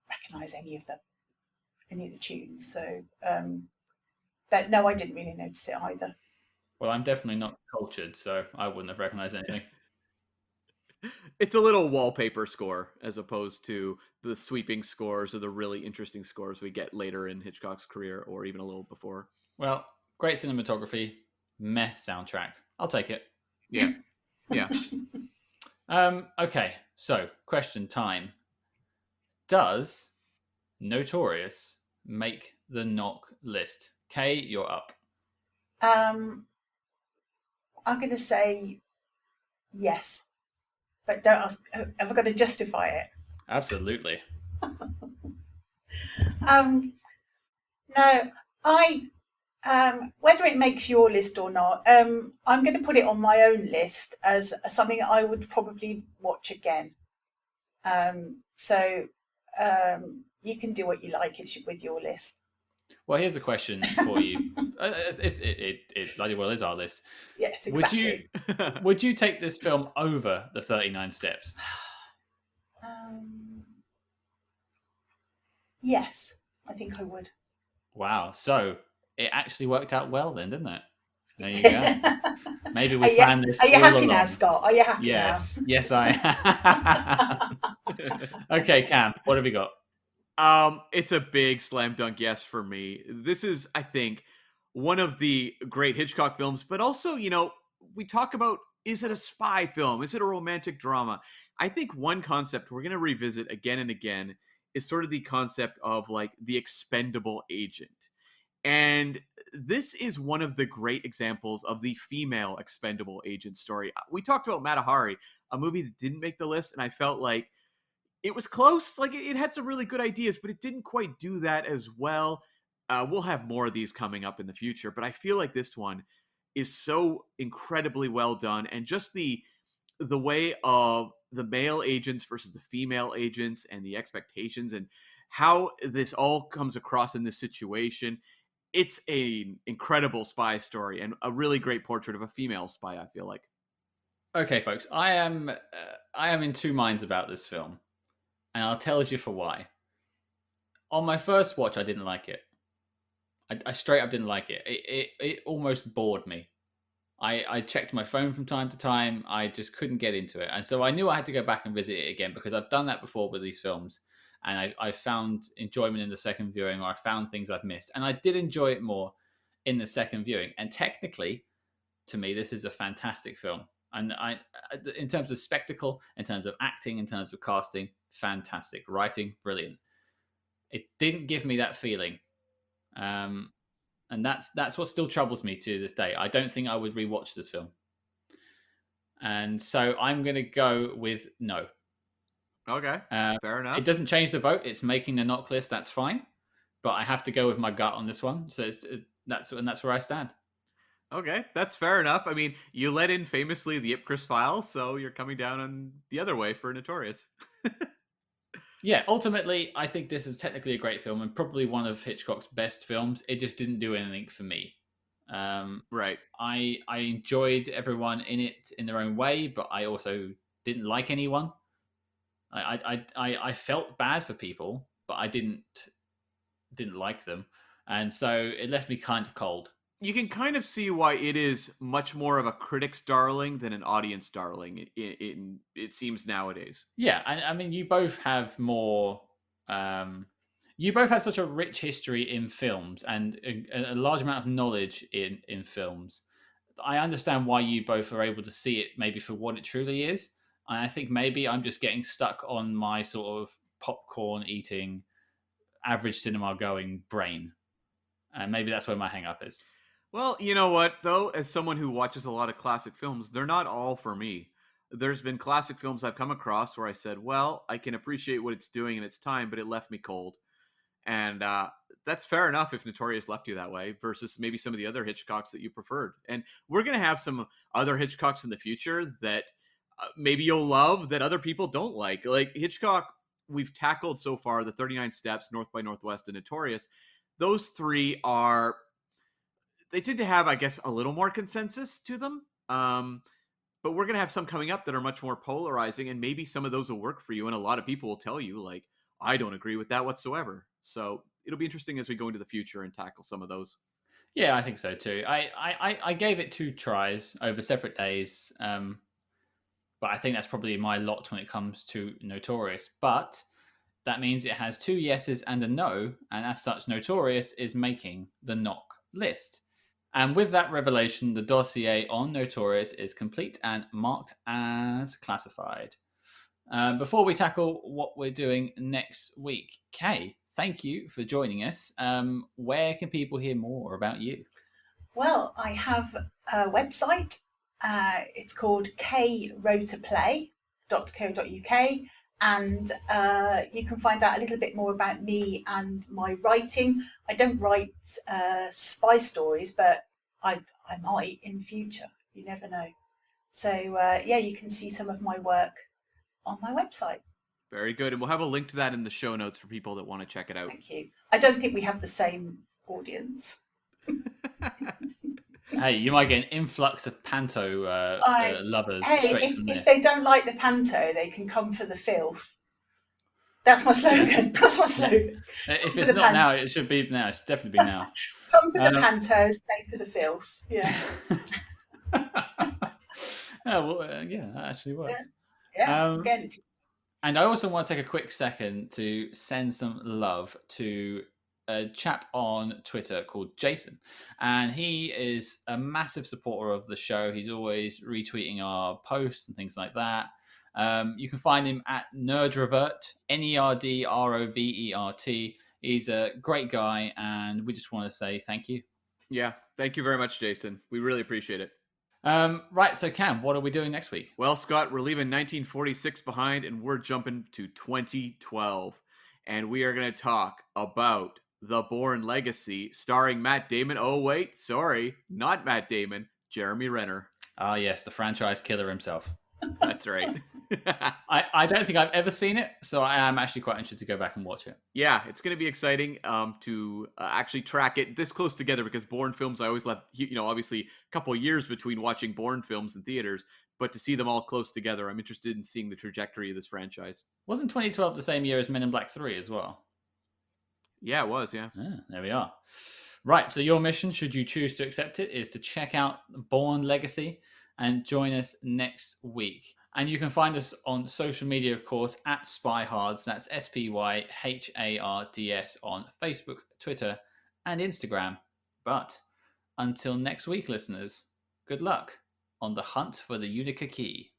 recognise any of the tunes. So, but no, I didn't really notice it either. Well, I'm definitely not cultured, so I wouldn't have recognized anything. It's a little wallpaper score as opposed to the sweeping scores or the really interesting scores we get later in Hitchcock's career, or even a little before. Well, great cinematography, meh soundtrack. I'll take it. Yeah. Okay, so question time. Does Notorious make the NOC list? Kay, you're up. I'm going to say yes, but don't ask. Have I got to justify it? Absolutely. No, I whether it makes your list or not, I'm going to put it on my own list as something I would probably watch again. So you can do what you like with your list. Well, here's a question for you. It bloody well is our list. Yes, exactly. Would you take this film over the 39 Steps? Yes, I think I would. Wow. So it actually worked out well then, didn't it? There you go. Maybe we planned this. Are you all happy along. now, Scott? Are you happy yes. now? Yes, I am. Okay, Cam, what have we got? It's a big slam dunk yes for me. This is, I think, one of the great Hitchcock films, but also, we talk about, is it a spy film? Is it a romantic drama? I think one concept we're going to revisit again and again is sort of the concept of like the expendable agent. And this is one of the great examples of the female expendable agent story. We talked about Matahari, a movie that didn't make the list, and I felt like it was close. Like it had some really good ideas, but it didn't quite do that as well. We'll have more of these coming up in the future, but I feel like this one is so incredibly well done, and just the way of the male agents versus the female agents and the expectations and how this all comes across in this situation. It's an incredible spy story and a really great portrait of a female spy, I feel like. Okay, folks, I am in two minds about this film, and I'll tell you for why. On my first watch, I didn't like it. I straight up didn't like it. It almost bored me. I checked my phone from time to time. I just couldn't get into it. And so I knew I had to go back and visit it again because I've done that before with these films. And I found enjoyment in the second viewing, or I found things I've missed. And I did enjoy it more in the second viewing. And technically, to me, this is a fantastic film. And in terms of spectacle, in terms of acting, in terms of casting, fantastic. Writing, brilliant. It didn't give me that feeling. And that's what still troubles me to this day. I don't think I would rewatch this film, and so I'm going to go with no. Okay, fair enough. It doesn't change the vote. It's making the NOC list. That's fine, but I have to go with my gut on this one. So that's where I stand. Okay, that's fair enough. I mean, you let in famously the Ipcris file, so you're coming down on the other way for Notorious. Yeah, ultimately, I think this is technically a great film and probably one of Hitchcock's best films. It just didn't do anything for me. Right. I enjoyed everyone in it in their own way, but I also didn't like anyone. I felt bad for people, but I didn't like them, and so it left me kind of cold. You can kind of see why it is much more of a critic's darling than an audience darling. It seems nowadays. Yeah, I mean, you both have more. You both have such a rich history in films and a large amount of knowledge in films. I understand why you both are able to see it maybe for what it truly is. And I think maybe I'm just getting stuck on my sort of popcorn eating, average cinema going brain. And maybe that's where my hang up is. Well, you know what, though? As someone who watches a lot of classic films, they're not all for me. There's been classic films I've come across where I said, well, I can appreciate what it's doing in its time, but it left me cold. And that's fair enough if Notorious left you that way versus maybe some of the other Hitchcocks that you preferred. And we're going to have some other Hitchcocks in the future that maybe you'll love that other people don't like. Like Hitchcock, we've tackled so far the 39 Steps, North by Northwest, and Notorious. Those three they tend to have, I guess, a little more consensus to them. But we're going to have some coming up that are much more polarizing, and maybe some of those will work for you. And a lot of people will tell you, like, I don't agree with that whatsoever. So it'll be interesting as we go into the future and tackle some of those. Yeah, I think so too. I gave it 2 tries over separate days, but I think that's probably my lot when it comes to Notorious. But that means it has 2 yeses and a no, and as such, Notorious is making the NOC list. And with that revelation, the dossier on Notorious is complete and marked as classified. Before we tackle what we're doing next week, Kay, thank you for joining us. Where can people hear more about you? Well, I have a website. It's called krotoplay.co.uk, and you can find out a little bit more about me and my writing. I don't write spy stories, but I might in future. You never know. So yeah, you can see some of my work on my website. Very good. And we'll have a link to that in the show notes for people that want to check it out. Thank you. I don't think we have the same audience. Hey, you might get an influx of panto lovers straight from this. If they don't like the panto, they can come for the filth. That's my slogan. That's my slogan. If it's not now, it should be now. It should definitely be now. Come for the panto, stay for the filth. Yeah. Yeah, that actually works. Yeah. And I also want to take a quick second to send some love to a chap on Twitter called Jason. And he is a massive supporter of the show. He's always retweeting our posts and things like that. You can find him at Nerdrovert, Nerdrovert. He's a great guy, and we just want to say thank you. Yeah, thank you very much, Jason. We really appreciate it. Right, so Cam, what are we doing next week? Well, Scott, we're leaving 1946 behind, and we're jumping to 2012. And we are going to talk about The Bourne Legacy, starring Matt Damon. Oh, wait, sorry, not Matt Damon, Jeremy Renner. Ah, yes, the franchise killer himself. That's right. I don't think I've ever seen it, so I am actually quite interested to go back and watch it. Yeah, it's going to be exciting to actually track it this close together, because Bourne films, I always left, obviously a couple of years between watching Bourne films in theaters, but to see them all close together, I'm interested in seeing the trajectory of this franchise. Wasn't 2012 the same year as Men in Black 3 as well? Yeah, it was, yeah. There we are. Right, so your mission, should you choose to accept it, is to check out Bourne Legacy and join us next week. And you can find us on social media, of course, at SpyHards. That's SpyHards on Facebook, Twitter, and Instagram. But until next week, listeners, good luck on the hunt for the Unica Key.